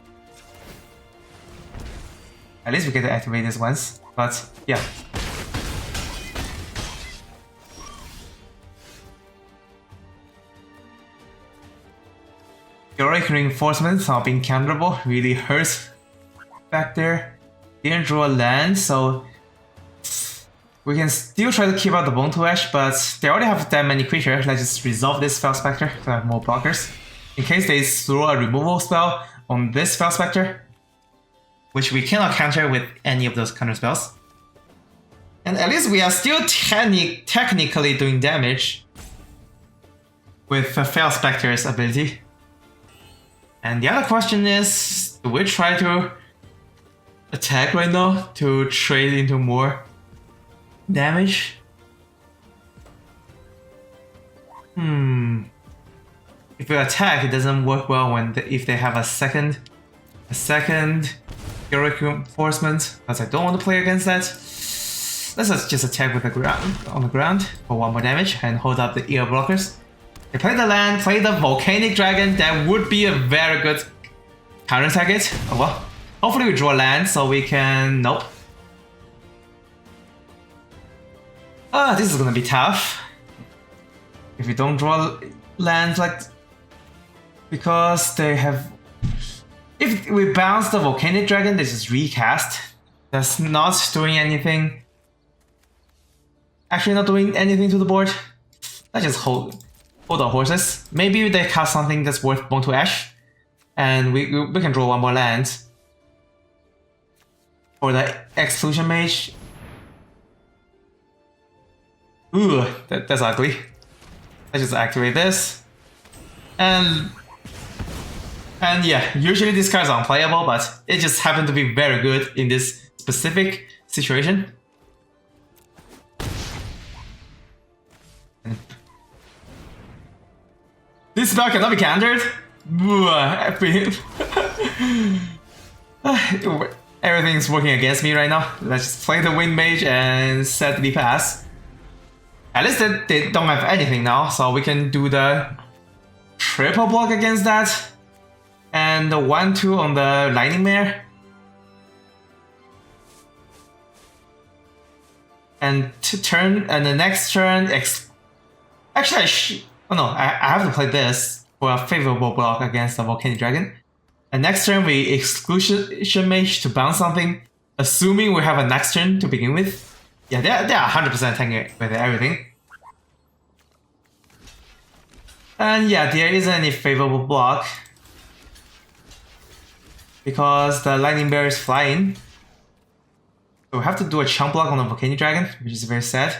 At least we get to activate this once, but yeah. Heroic Reinforcements not being counterable really hurts back there. Didn't draw a land, so we can still try to keep out the Bone to Ash, but they already have that many creatures. Let's just resolve this Fel Spectre to have more blockers. In case they throw a removal spell on this Fel Spectre, which we cannot counter with any of those counter spells. And at least we are still technically doing damage with Fel Spectre's ability. And the other question is, do we try to attack right now to trade into more damage? If we attack, it doesn't work well when if they have a second Heroic Reinforcement, because I don't want to play against that. Let's just attack with the ground on the ground for 1 more damage and hold up the ear blockers. They play the land, play the Volcanic Dragon. That would be a very good counter target. Oh well. Hopefully we draw land so we can. Nope. This is gonna be tough. If we don't draw lands like. Because they have. If we bounce the Volcanic Dragon, they just recast. That's not doing anything. Actually, not doing anything to the board. Let's just hold our horses. Maybe they cast something that's worth Bone to Ash, and we can draw 1 more land for the Exclusion Mage. Ooh, that's ugly. Let's just activate this, and yeah, usually this card is unplayable, but it just happened to be very good in this specific situation. This spell cannot be countered. Everything's working against me right now. Let's just play the Wind Mage and set the pass. At least they don't have anything now, so we can do the triple block against that. And the 1-2 on the Lightning Mare. And the next turn, actually I have to play this for a favorable block against the Volcanic Dragon. And next turn we Exclusion Mage to bounce something, assuming we have a next turn to begin with. Yeah, they're 100% tanking with everything. And yeah, there isn't any favorable block because the Lightning Bear is flying. So we have to do a chunk block on the Volcanic Dragon, which is very sad.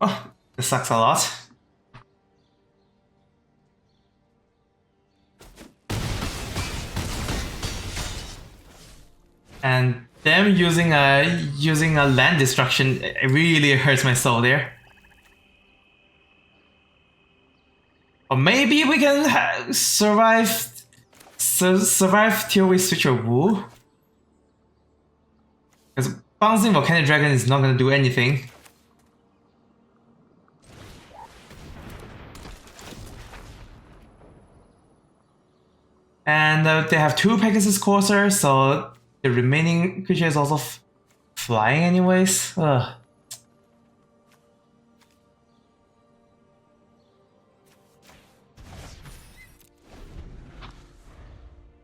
Oh, this sucks a lot. And them using a land destruction, it really hurts my soul there. Or maybe we can survive till we switch a Wu. Because bouncing Volcanic Dragon is not gonna do anything. And they have 2 Pegasus Coursers, so the remaining creature is also flying anyways. Ugh.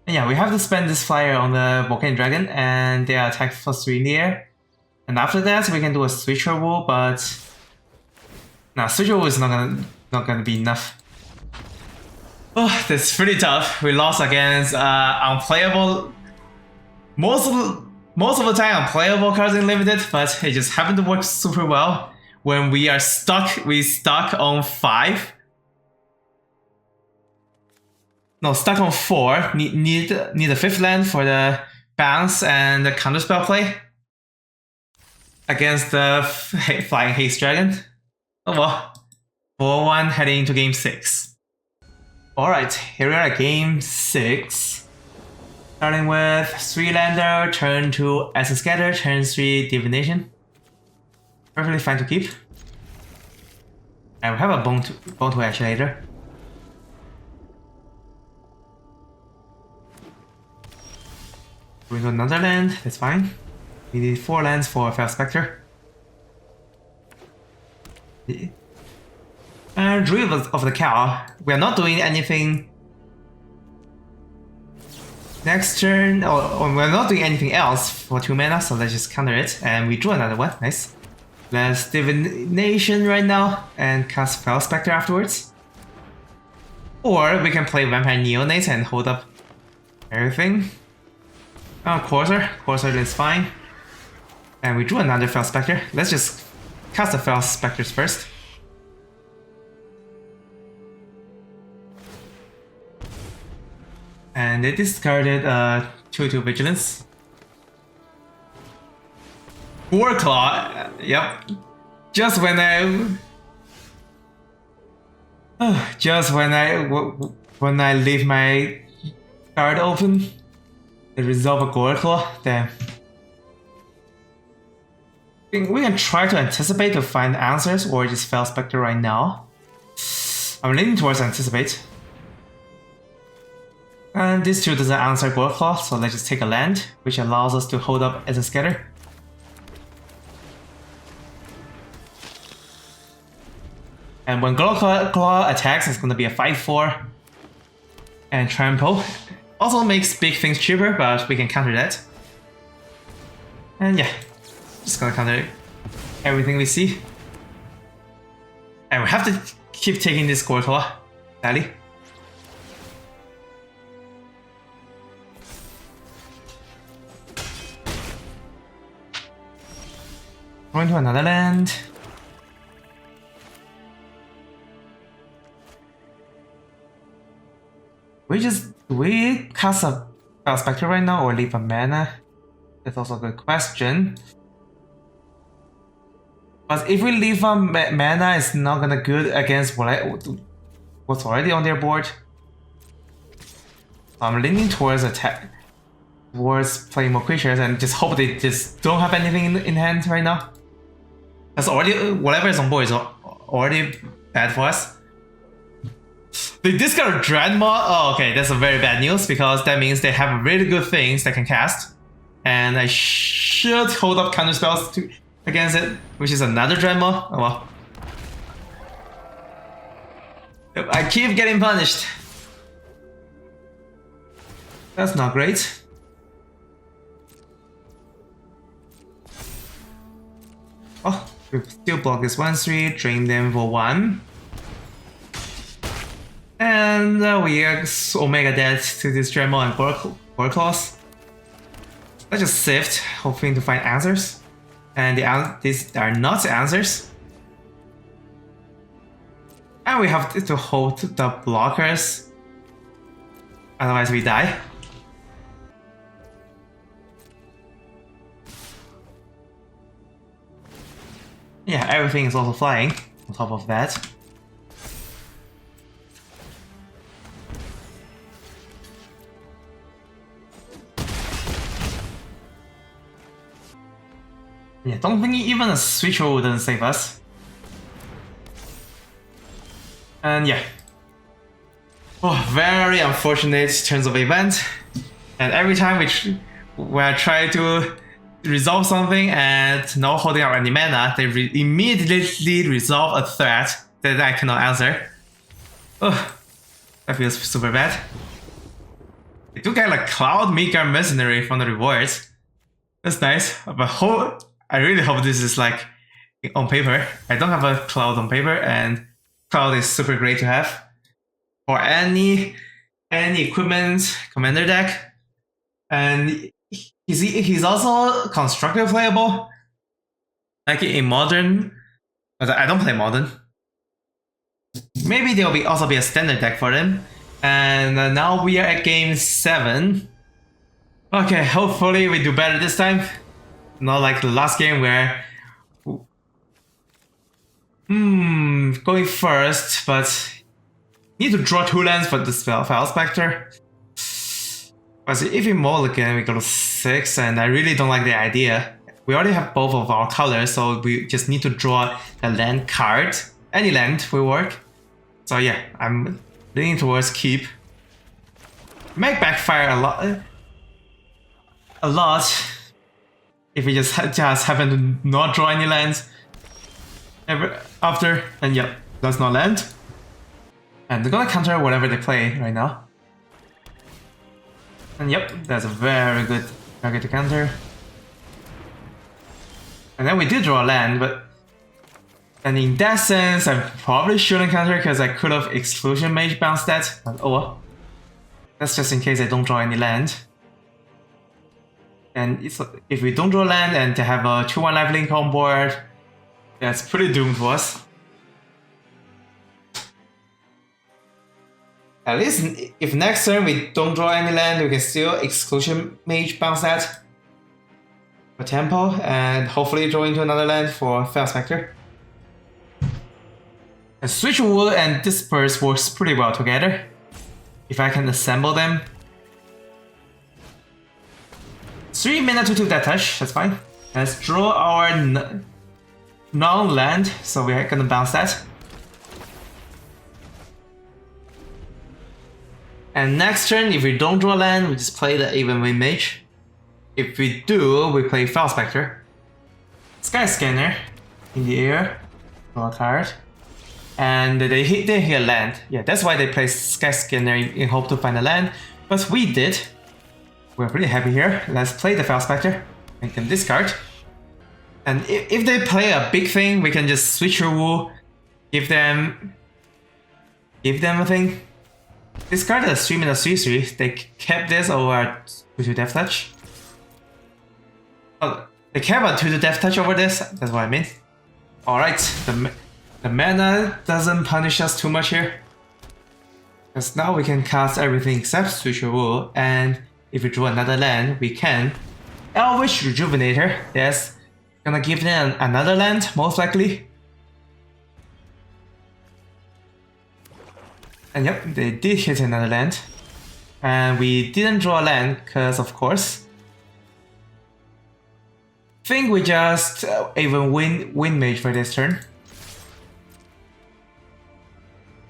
And yeah, we have to spend this flyer on the Volcanic Dragon, and they are attack +3 in the air. And after that, we can do a Switcher Wall, but Switcher Wall is not gonna be enough. Oh, that's pretty tough. We lost against unplayable. Most of the time, unplayable cards in limited, but it just happened to work super well when we are stuck. We stuck on 5. No, stuck on 4. Need a 5th land for the bounce and the counterspell play against the Flying Haste Dragon. Oh well. 4-1 heading into game 6. Alright, here we are at game 6. Starting with 3-lander, turn 2 Essence Scatter, turn 3 Divination. Perfectly fine to keep. And we have a bone to action later. Going to another land, that's fine. We need 4 lands for Fel Spectre. And Druid of the Cow. We are not doing anything next turn, or we're not doing anything else for 2 mana, so let's just counter it. And we drew another one, nice. Let's Divination right now and cast Fel Spectre afterwards. Or we can play Vampire Neonate and hold up everything. Oh, Courser is fine. And we drew another Fel Spectre. Let's just cast the Fel Spectres first. And they discarded 2/2 Vigilance. Warclaw, yep. Just when I leave my card open, they resolve a Goreclaw. Damn. We can try to anticipate to find answers, or just Fel Spectre right now. I'm leaning towards anticipate. And this 2 doesn't answer Goreclaw, so let's just take a land, which allows us to hold up as a scatter. And when Goreclaw attacks, it's going to be a 5/4. And Trample also makes big things cheaper, but we can counter that. And yeah, just gonna counter everything we see. And we have to keep taking this Goreclaw, sadly. Going to another land. Do we cast a Fel Spectre right now or leave a mana? That's also a good question. But if we leave a mana, it's not gonna good against what's already on their board. I'm leaning towards attack, towards playing more creatures, and just hope they just don't have anything in hand right now. That's already whatever is on board is already bad for us. They discard Dreadmaw. Oh, okay, that's a very bad news because that means they have really good things they can cast, and I should hold up counter spells against it, which is another Dreadmaw. Oh well. I keep getting punished. That's not great. Oh, we still block this 1/3, drain them for 1. And we Omega Dead to this Dreadmaw and Gore Claws. Let's just sift, hoping to find answers. And these are not answers. And we have to hold the blockers. Otherwise we die. Yeah, everything is also flying on top of that. Yeah, don't think even a switch wouldn't save us. And yeah. Oh, very unfortunate turns of event. And every time we try to resolve something and not holding out any mana, they immediately resolve a threat that I cannot answer. Oh, that feels super bad. They do get like Cloud Midgard Mercenary from the rewards. That's nice, but I really hope this is like on paper. I don't have a Cloud on paper, and Cloud is super great to have for any equipment commander deck. And he's also constructive playable, like in Modern, but I don't play Modern. Maybe there'll also be a standard deck for them. And now we are at game 7. Okay, hopefully we do better this time. Not like the last game where going first, but need to draw 2 lands for this File Spectre. But if we mulligan, we go to 6, and I really don't like the idea. We already have both of our colors, so we just need to draw a land card. Any land will work. So yeah, I'm leaning towards keep. Might backfire a lot if we just happen to not draw any lands ever after. And yep, that's not land. And they're gonna counter whatever they play right now. And yep, that's a very good target to counter. And then we did draw a land, and in that sense, I probably shouldn't counter because I could have Exclusion Mage bounced that. But oh well. That's just in case I don't draw any land. And if we don't draw land and to have a 2/1 lifelink on board, that's pretty doomed for us. At least if next turn we don't draw any land, we can still Exclusion Mage bounce that for tempo, and hopefully draw into another land for Fell Spectre. And Switch Wool and Disperse works pretty well together. If I can assemble them. 3 mana to Death Touch, that's fine. Let's draw our non-land, so we're gonna bounce that. And next turn, if we don't draw land, we just play the Evenwind Mage. If we do, we play Fell Spectre. Sky Scanner in the air, draw a card. And they hit land. Yeah, that's why they play Sky Scanner in hope to find a land. But we did. We're pretty happy here. Let's play the Fell Spectre. We can discard. And if they play a big thing, we can just switch your wool, give them a thing. Discard a 3 mana 3/3. They kept this over 2/2 Death Touch. Oh, they kept a 2/2 Death Touch over this. That's what I mean. All right, the mana doesn't punish us too much here. Because now we can cast everything except Switch Your Wool, and if we draw another land, we can Elvish Rejuvenator. That's gonna give them another land, most likely. And yep, they did hit another land. And we didn't draw a land, because of course. Think we just even win mage for this turn.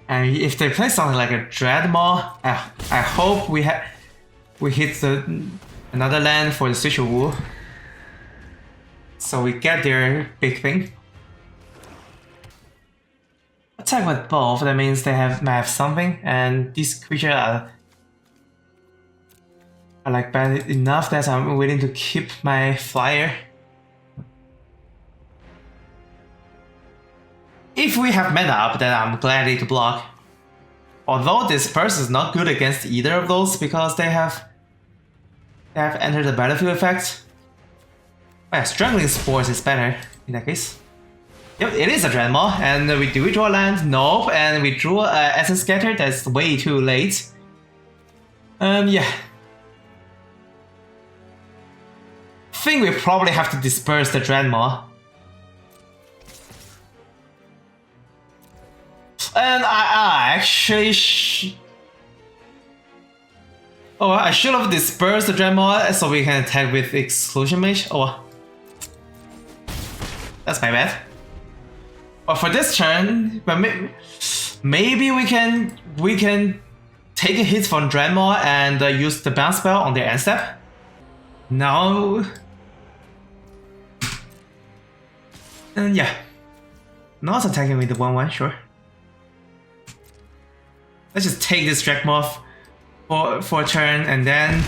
And if they play something like a Dreadmaw, I hope we hit another land for the Switcher Wu. So we get their big thing. Attack with both, that means they might have something, and these creatures are like bad enough that I'm willing to keep my flyer. If we have mana up, then I'm gladly to block. Although Disperse is not good against either of those because they have entered the battlefield effect. Oh yeah, Struggling Spores is better in that case. Yep, it is a Dreadmaw, and do we draw land? Nope, and we drew Essence Scatter, that's way too late. Yeah. Think we probably have to disperse the Dreadmaw. And I actually I should have dispersed the Dreadmaw so we can attack with Exclusion Mage. Oh, that's my bad. But for this turn, maybe we can take a hit from Dreadmaw and use the bounce spell on their end step. Now, and yeah, not attacking with the 1/1, sure. Let's just take this Dreadmaw for a turn and then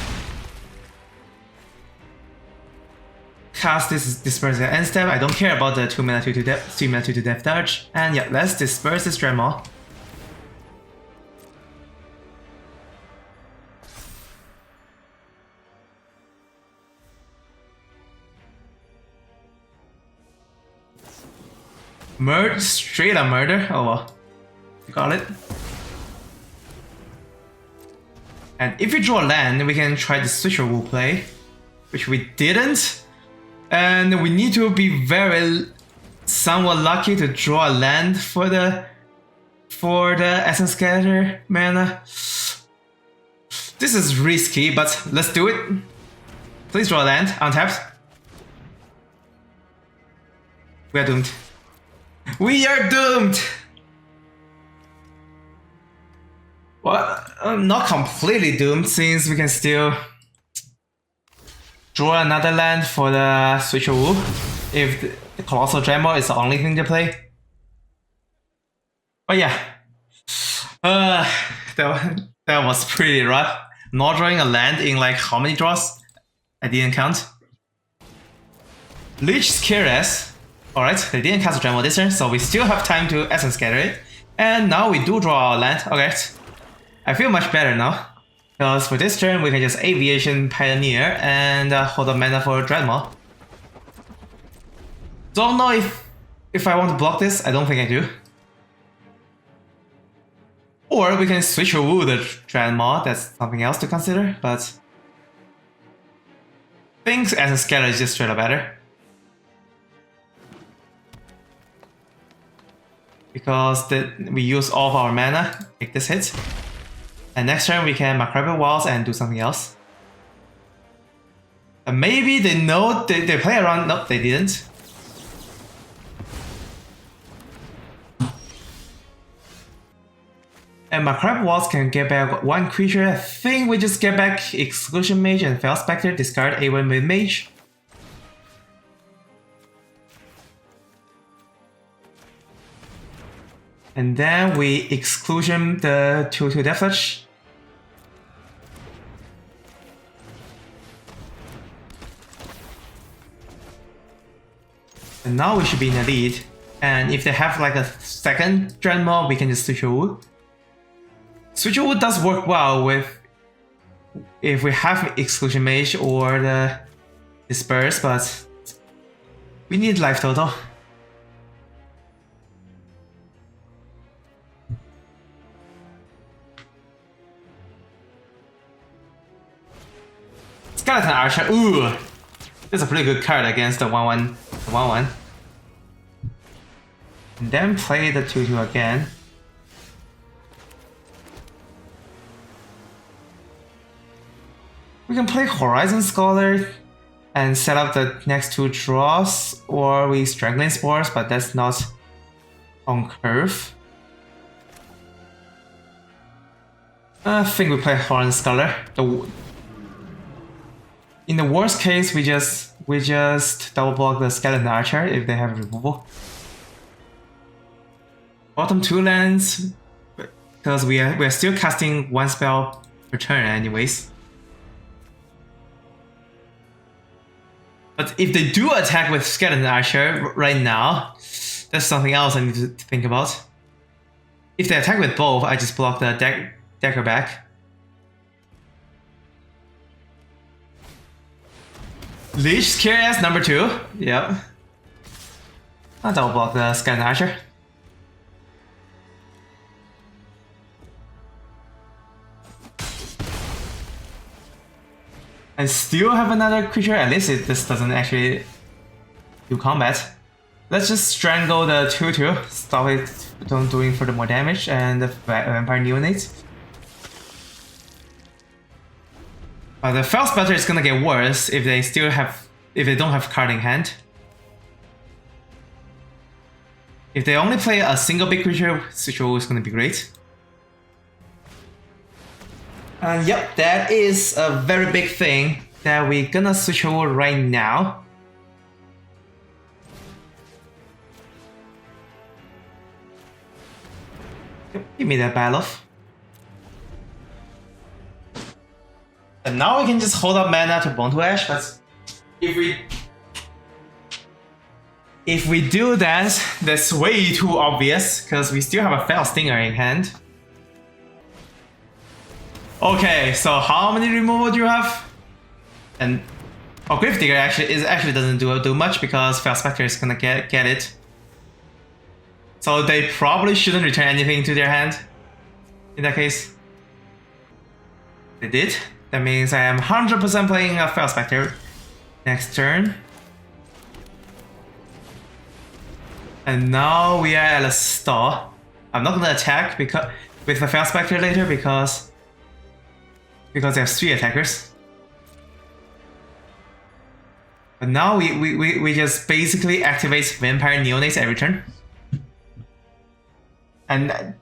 cast this disperse the end step. I don't care about the 2 mana 2/2 depth, 3 mana 2/2 depth dodge. And yeah, let's disperse this Dreadmaw. Straight up murder. Oh well, you got it. And if we draw land, we can try the Switcher Wu play, which we didn't. And we need to be somewhat lucky to draw a land for the Essence Scatter mana. This is risky, but let's do it. Please draw a land, untapped. We are doomed. We are doomed! Well, I'm not completely doomed since we can still draw another land for the Switcher Wu if the Colossal Dreadmaw is the only thing to play. But yeah, that was pretty rough. Not drawing a land in like how many draws? I didn't count. Lich's Curious. Alright, they didn't cast a Dreadmaw this turn, so we still have time to Essence Scatter it. And now we do draw our land. Okay, I feel much better now. Because for this turn, we can just Aviation Pioneer and hold up mana for Dreadmaw. Don't know if I want to block this, I don't think I do. Or we can Switcher Wu the Dreadmaw, that's something else to consider, but I think Essence Scatter is just straight up better. Because we use all of our mana, make this hit. And next turn we can Macrabel Walls and do something else. And maybe they know they play around. Nope, they didn't. And Macrabel Walls can get back one creature. I think we just get back Exclusion Mage and Fel Spectre, discard A1 with Mage. And then we Exclusion the 2/2 Death Touch. And now we should be in the lead. And if they have like a second Dreadmaw, we can just Switcher Wu. Switcher Wu does work well with if we have Exclusion Mage or the Disperse, but we need life total. Skeleton Archer, ooh! This is a pretty good card against the 1/1. And then play the 2/2 again. We can play Horizon Scholar and set up the next 2 draws, or we Strangling Spores, but that's not on curve. I think we play Horizon Scholar. In the worst case, we just double block the Skeleton Archer if they have removal. Bottom 2 lands, because we're still casting 1 spell per turn anyways. But if they do attack with Skeleton Archer right now, that's something else I need to think about. If they attack with both, I just block the Decker back. Leech Scariest number 2. Yep. I'll double block the Skeleton Archer. I still have another creature, at least this doesn't actually do combat. Let's just strangle the 2/2, stop it from doing further more damage, and the Vampire Neonate. The Fell's Better is gonna get worse if they don't have card in hand. If they only play a single big creature, Switch-O is gonna be great. And yep, that is a very big thing that we're gonna switch over right now. Yep, give me that battle. And now we can just hold up mana to Bone to Ash, but if we do that, that's way too obvious, because we still have a Fell Stinger in hand. Okay, so how many removal do you have? And Grave Digger actually doesn't do much because Fell Spectre is gonna get it. So they probably shouldn't return anything to their hand. In that case, they did. That means I am 100% playing a Fell Spectre next turn. And now we are at a stall. I'm not gonna attack with the Fell Spectre later because they have 3 attackers. But now we just basically activate Vampire Neonates every turn. And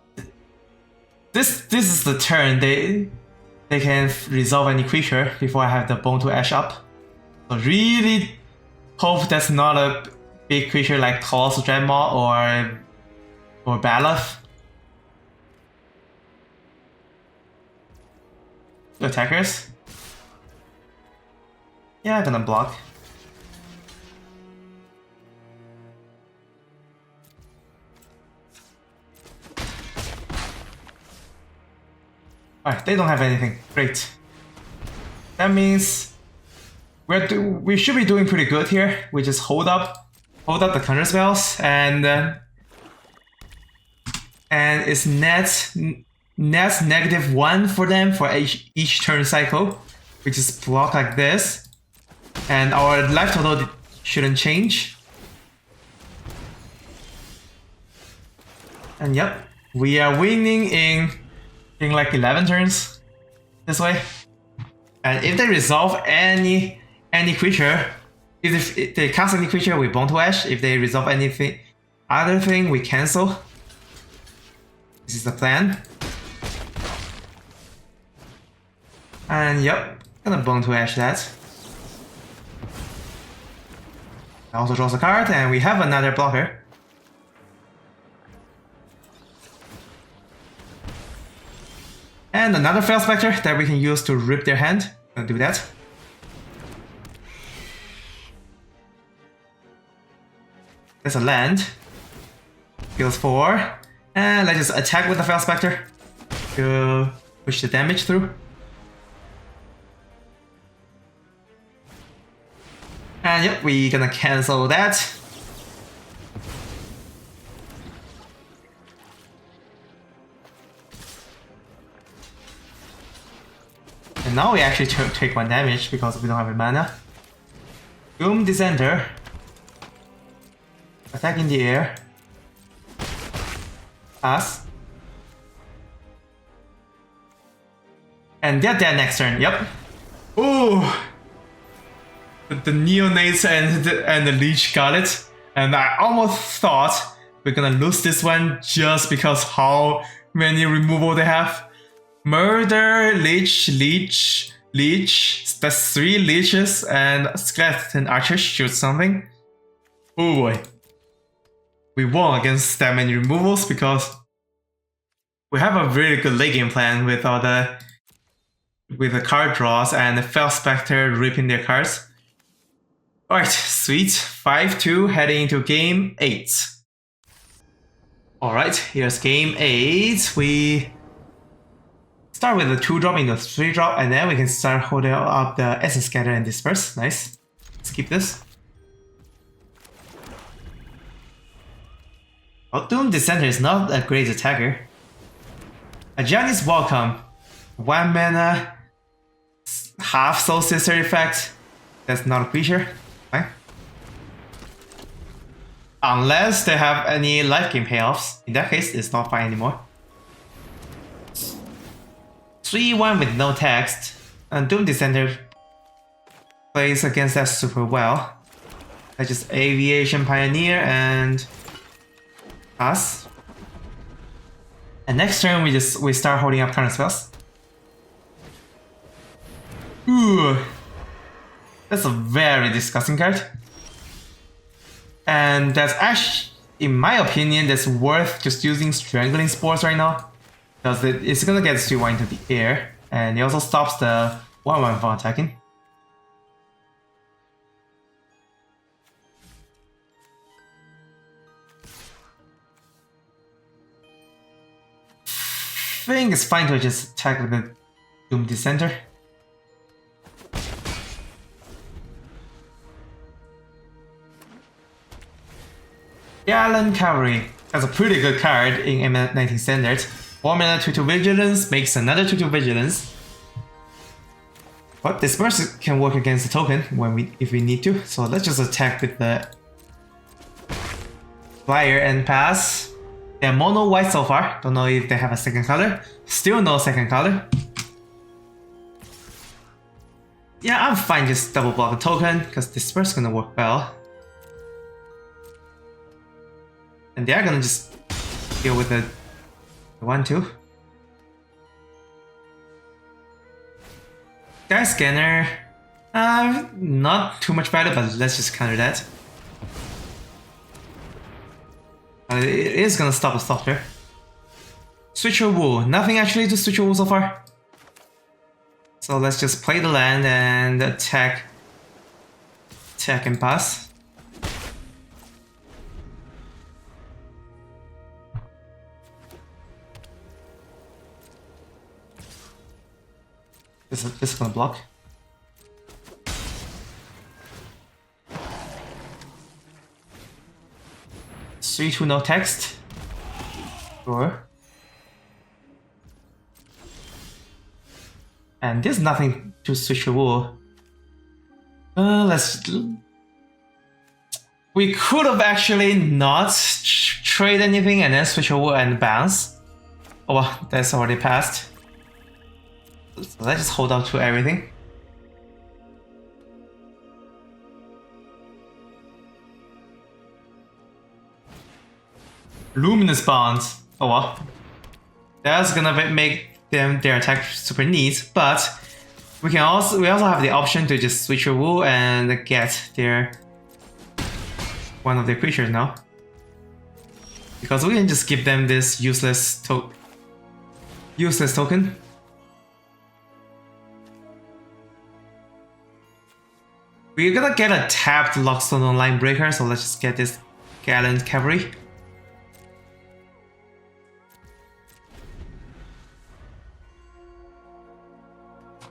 this is the turn they can resolve any creature before I have the Bone to Ash up. So really hope that's not a big creature like Colossal Dreadmaw or Baloth. Attackers? Yeah, I'm gonna block. Alright, they don't have anything. Great. That means we should be doing pretty good here. We just hold up the counter spells, and it's net -1 for them for each turn cycle. We just block like this, and our life total shouldn't change. And yep, we are winning in like 11 turns this way. And if they resolve any creature, if they cast any creature, we Bone to Ash. If they resolve anything other thing, we cancel. This is the plan. And yep, gonna Bone to Ash that. Also draws a card, and we have another blocker. And another Fell Spectre that we can use to rip their hand. Gonna do that. There's a land. Heals 4. And let's just attack with the Fell Spectre to push the damage through. And yep, we're gonna cancel that. And now we actually take 1 damage because we don't have a mana. Doom Descender. Attack in the air. Pass. And they're dead next turn, yep. Oh, the neonates and the leech got it, and I almost thought we're gonna lose this one just because how many removal they have. Murder, leech. That's 3 leeches and skeleton archer shoot something. Oh boy. We won against that many removals because we have a really good late game plan with all the card draws and the Fel Spectre ripping their cards. Alright, sweet. 5-2 heading into game 8. Alright, here's game 8. We start with a 2-drop into a 3-drop, and then we can start holding up the Essence Scatter and Disperse. Nice. Let's keep this. Oh, Doom Dissenter is not a great attacker. A Giant is welcome. 1 mana, half Soul Sister effect. That's not a creature. Fine. Unless they have any life gain payoffs. In that case, it's not fine anymore. 3-1 with no text, and Doom Dissenter plays against that super well. That's just Aviation Pioneer and pass. And next turn we start holding up counter spells. Ooh, that's a very disgusting card. And that's actually, in my opinion, that's worth just using Strangling Spores right now. Because it's gonna get 3-1 into the air, and it also stops the 1-1 from attacking. I think it's fine to just attack with the Doom Dissenter. Gallant Cavalry has a pretty good card in M19 Standard. 4 mana 2-2 Vigilance makes another 2-2 Vigilance. But Disperse can work against the token if we need to, so let's just attack with the Flyer and pass. They're mono white so far, don't know if they have a second color. Still no second color. Yeah, I'm fine just double block a token, because Disperse is gonna work well. And they're gonna just deal with the 1-2. Sky Scanner, not too much value, but let's just counter that. It is gonna stop the Softer. Switcher Wool, nothing actually to Switcher Wool so far. So let's just play the land and attack and pass. This is gonna block. Three to no text. Sure. And there's nothing to switch a wool. We could have actually not trade anything and then switch a wool and bounce. Oh well, that's already passed. So let's just hold on to everything. Luminous Bonds. Oh well. That's gonna make their attack super neat, but we also have the option to just switch a wool and get one of their creatures now. Because we can just give them this useless token. We're gonna get a tapped Lockstone Online Breaker, so let's just get this Gallant Cavalry.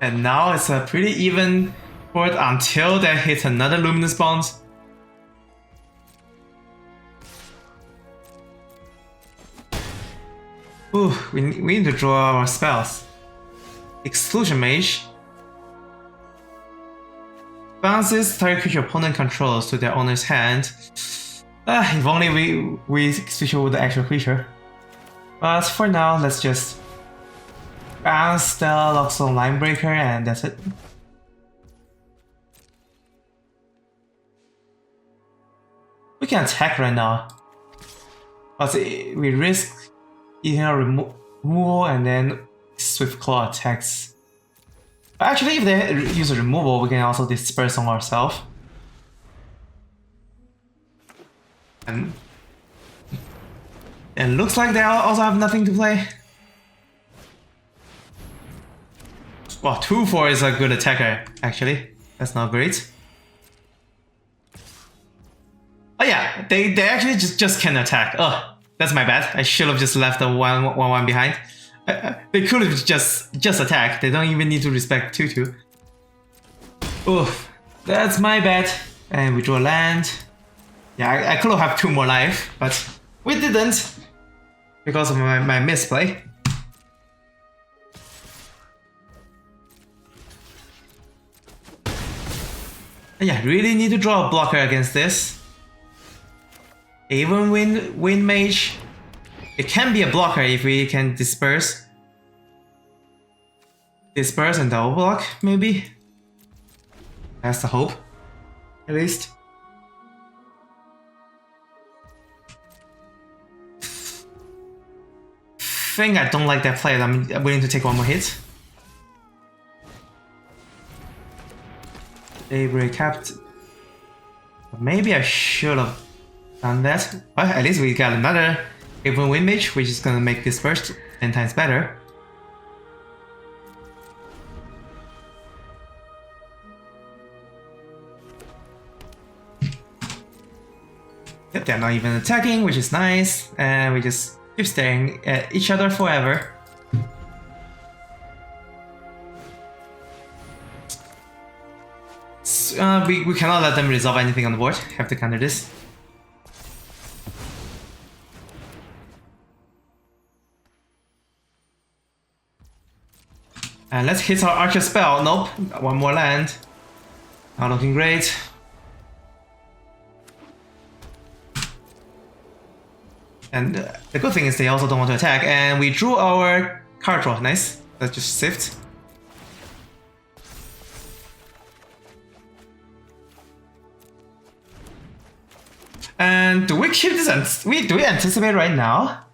And now it's a pretty even board until they hit another Luminous Bond. Ooh, we need to draw our spells. Exclusion Mage. Bounces target creature opponent controls to their owner's hand. If only we switch over the actual creature. But for now, let's just bounce the Lockstone Linebreaker and that's it. We can attack right now. But we risk eating our removal and then Swift Claw attacks. But actually, if they use a removal, we can also disperse on ourselves. And it looks like they also have nothing to play. Well, 2-4 is a good attacker, actually. That's not great. Oh yeah, they actually just can attack. Oh, that's my bad. I should have just left the 1-1 behind. They could have just attacked. They don't even need to respect 2-2. Oof, that's my bad. And we draw land. Yeah, I could have 2 more life, but we didn't because of my misplay. Yeah, really need to draw a blocker against this. Even Wind Mage, it can be a blocker if we can disperse. Disperse and double block, maybe? That's the hope, at least. I don't like that play. I'm willing to take 1 more hit. Daybreak capped. Maybe I should have done that. But at least we got another even Wind Mage, which is gonna make this burst 10 times better. Yep, they're not even attacking, which is nice, and we just keep staring at each other forever. We cannot let them resolve anything on the board. Have to counter this. And let's hit our Archer spell. Nope, 1 more land. Not looking great. And the good thing is they also don't want to attack. And we drew our card draw. Nice. Let's just sift. And do we keep this? Do we anticipate right now?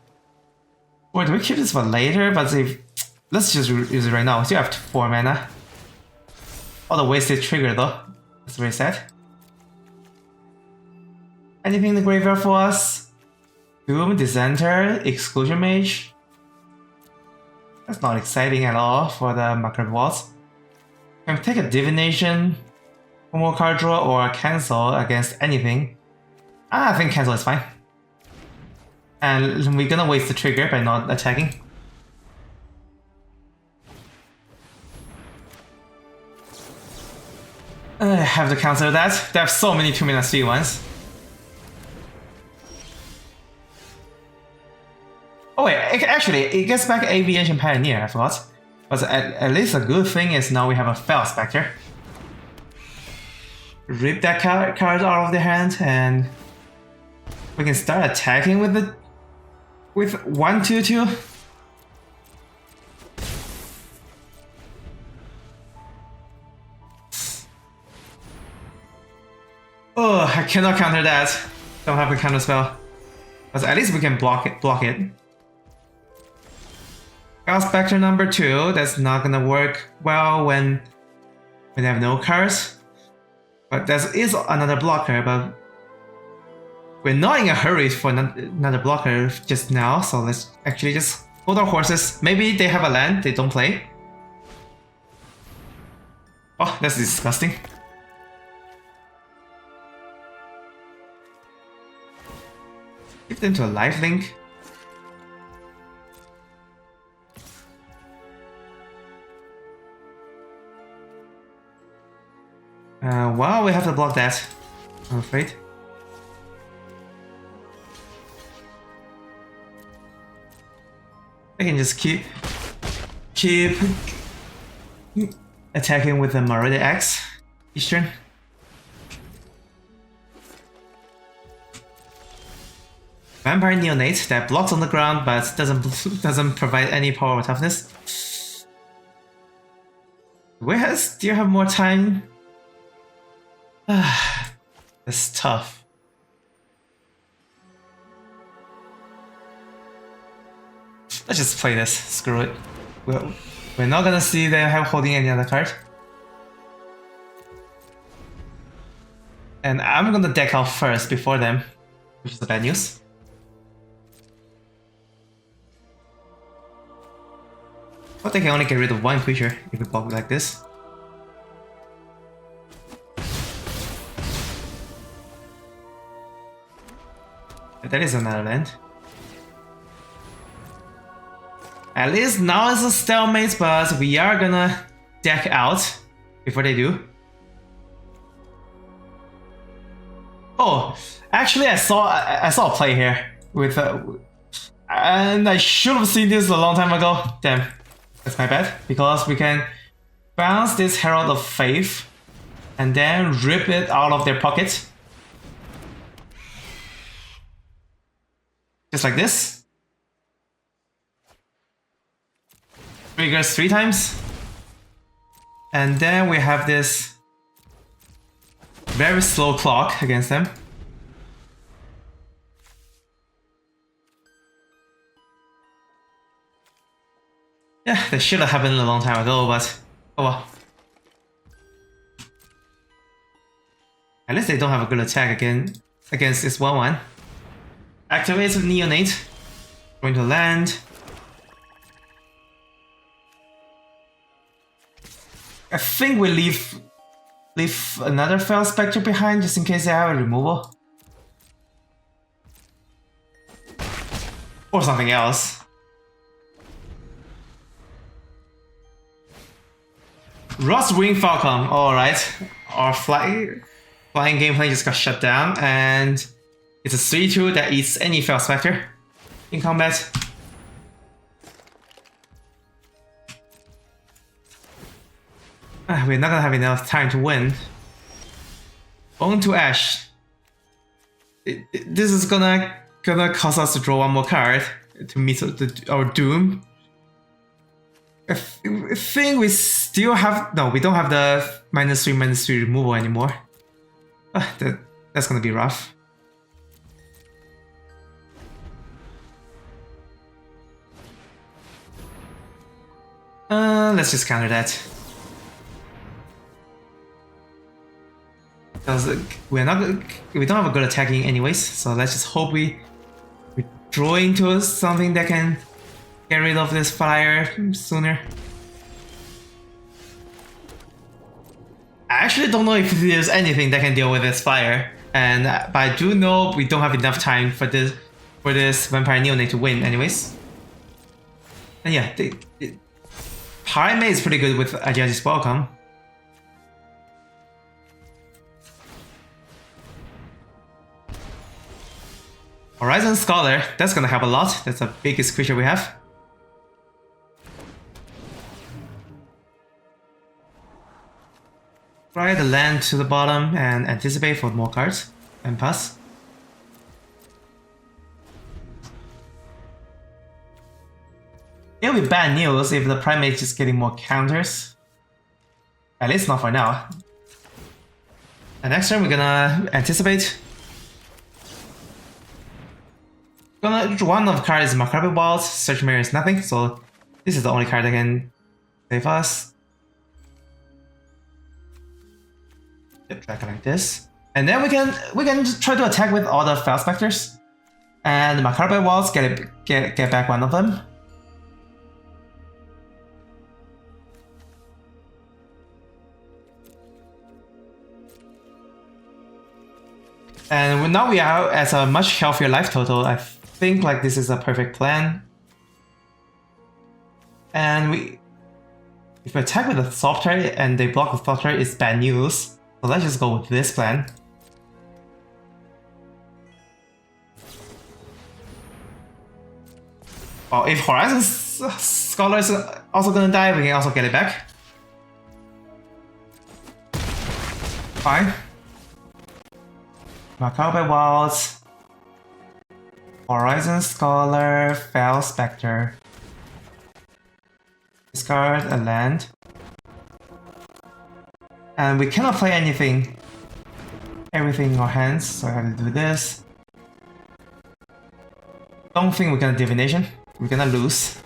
Or do we keep this for later? But if let's just use it right now. We still have 4 mana. All the wasted trigger though. That's very sad. Anything in the graveyard for us? Doom, Dissenter, Exclusion Mage. That's not exciting at all for the Market Waltz. Can we take a Divination, 1 more card draw, or cancel against anything? I think cancel is fine. And we're gonna waste the trigger by not attacking. I have to cancel that. They have so many 2 mana 3/1s. Oh wait, actually, it gets back Aviation Pioneer, I forgot. But at least a good thing is now we have a Fel Spectre. Rip that card out of their hand and we can start attacking with the 1/2/2. Oh, I cannot counter that. Don't have a counter spell. But at least we can block it. Chaos Spectre number 2. That's not gonna work well when they have no cards. But there is another blocker, but we're not in a hurry for another blocker just now, so let's actually just hold our horses. Maybe they have a land they don't play. Oh, that's disgusting. Give them to a lifelink. Well, we have to block that, I'm afraid. I can just keep attacking with the Marauder Axe each turn. Vampire Neonate that blocks on the ground but doesn't provide any power or toughness. Do you have more time? That's tough. Let's just play this. Screw it. We're not gonna see them holding any other card. And I'm gonna deck out first before them, which is the bad news. But they can only get rid of one creature if we block like this. That is another land. At least now it's a stalemate, but we are gonna deck out before they do. Oh, actually, I saw a play here with, and I should have seen this a long time ago. Damn, that's my bad. Because we can bounce this Herald of Faith, and then rip it out of their pocket, just like this. Triggers 3 times, and then we have this very slow clock against them. Yeah, that should have happened a long time ago, but oh well. At least they don't have a good attack against this 1/1. Activates with Neonate. Going to land. I think we leave another Fel Spectre behind just in case they have a removal. Or something else. Rust Wing Falcon, alright. Our flying gameplay just got shut down, and it's a 3/2 that eats any Fel Spectre in combat. We're not gonna have enough time to win. Bone to Ash. This is gonna cause us to draw one more card to meet our doom. I think we still have... No, we don't have the -3/-3 removal anymore. That's gonna be rough. Let's just counter that. Because we don't have a good attacking anyways, so let's just hope we draw into something that can get rid of this flyer sooner. I actually don't know if there's anything that can deal with this fire, but I do know we don't have enough time for this Vampire Neonate to win anyways. And yeah, Pyramid is pretty good with Ajaxi's Welcome. Horizon Scholar, that's gonna help a lot. That's the biggest creature we have. Fly the land to the bottom and anticipate for more cards and pass. It'll be bad news if the Primate is getting more counters. At least not for now. And next turn we're gonna anticipate. One of the cards is Macabre Walls, Search Mirror is nothing, so this is the only card that can save us. Yep, drag like this. And then we can try to attack with all the Fel Spectres. And the Macabre Walls get back one of them. And now we are at a much healthier life total. I think like this is a perfect plan. And if we attack with a Thought Trade and they block the Thought Trade, it's bad news. So let's just go with this plan. Oh, if Horizon Scholar is also gonna die, we can also get it back. Fine. Macabre Wilds, Horizon Scholar, Fel Spectre. Discard a land. And we cannot play everything in our hands, so I have to do this. Don't think we're gonna Divination. we're gonna lose.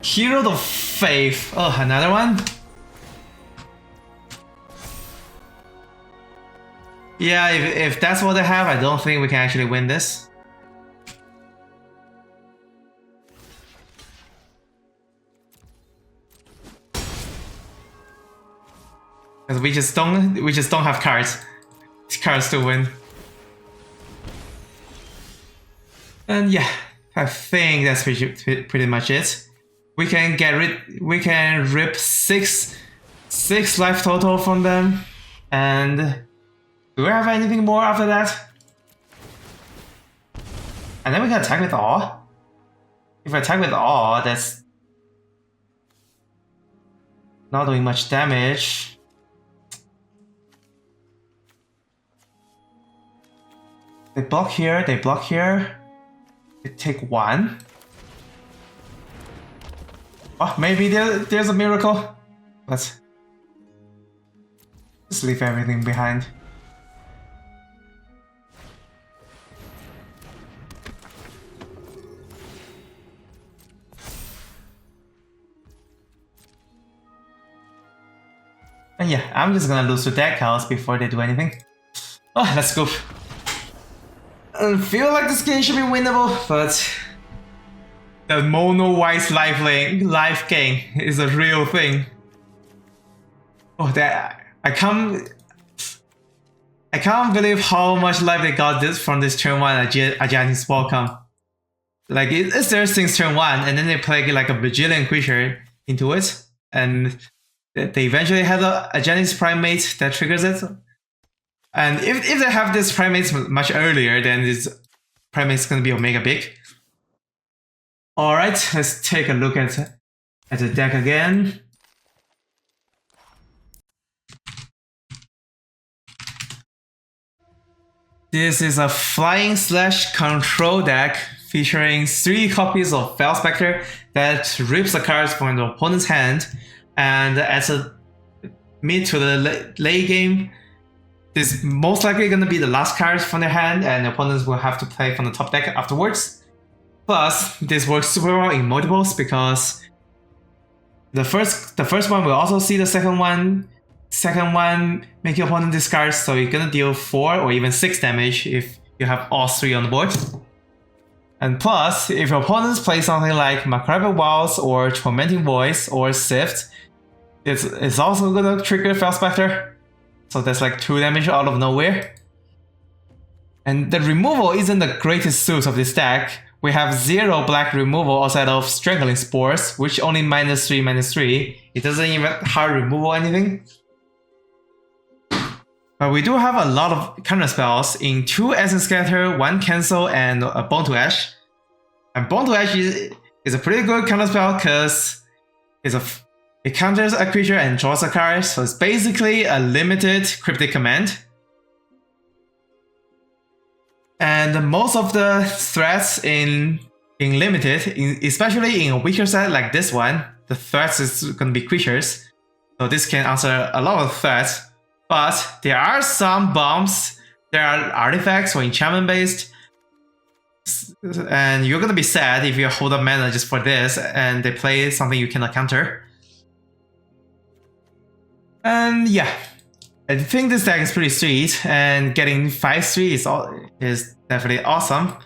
Hero of Faith. Oh, another one? Yeah, if that's what they have, I don't think we can actually win this. Because we just don't have cards to win. And yeah, I think that's pretty much it. We can rip six life total from them, and do we have anything more after that? And then we can attack with awe. If I attack with awe, that's not doing much damage. They block here, they block here. They take one. Oh, maybe there's a miracle. Let's just leave everything behind. And yeah, I'm just gonna lose to deck house before they do anything. Oh, let's go. I feel like this game should be winnable, but the mono white life gain is a real thing. Oh, that I can't believe how much life they got this from this turn 1 Ajani's Welcome. Like it's there since turn 1, and then they play like a bajillion creature into it, and they eventually have a Ajani's Primate that triggers it. And if they have this Primates much earlier, then this Primate's gonna be Omega big. Alright, let's take a look at the deck again. This is a flying / control deck featuring 3 copies of Fel Spectre that rips the cards from the opponent's hand, and as a mid to the late game, this is most likely going to be the last card from their hand, and the opponents will have to play from the top deck afterwards. Plus, this works super well in multiples because the first one will also see the second one make your opponent discard, so you're gonna deal 4 or even 6 damage if you have all 3 on the board. And plus, if your opponents play something like Macrabbe Wilds or Tormenting Voice or Sift, it's also gonna trigger Fel Spectre. So that's like 2 damage out of nowhere. And the removal isn't the greatest suit of this deck. We have 0 black removal outside of Strangling Spores, which only -3/-3. It doesn't even hard removal anything. But we do have a lot of counter spells in 2 Essence Scatter, 1 Cancel, and a Bone to Ash. And Bone to Ash is a pretty good counter spell because it counters a creature and draws a card, so it's basically a limited cryptic command. And most of the threats in limited, especially in a weaker set like this one, the threats is going to be creatures. So this can answer a lot of threats. But there are some bombs, there are artifacts or enchantment based, and you're going to be sad if you hold up mana just for this and they play something you cannot counter. And yeah, I think this deck is pretty sweet, and getting 5/3 is definitely awesome.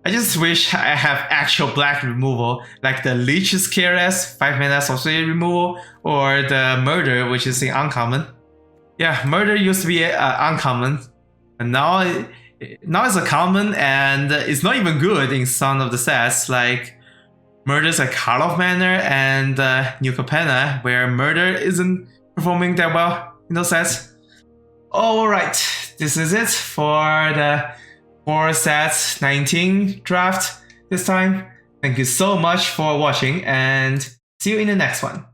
I just wish I have actual black removal, like the Leech's KRS, 5 mana sorcery removal, or the Murder, which is in uncommon. Yeah, Murder used to be uncommon, and now it's a common, and it's not even good in some of the sets, like Murder's a Karlov Manor and New Capenna, where Murder isn't performing that well in those sets. Alright, this is it for the 4 sets 19 draft this time. Thank you so much for watching, and see you in the next one.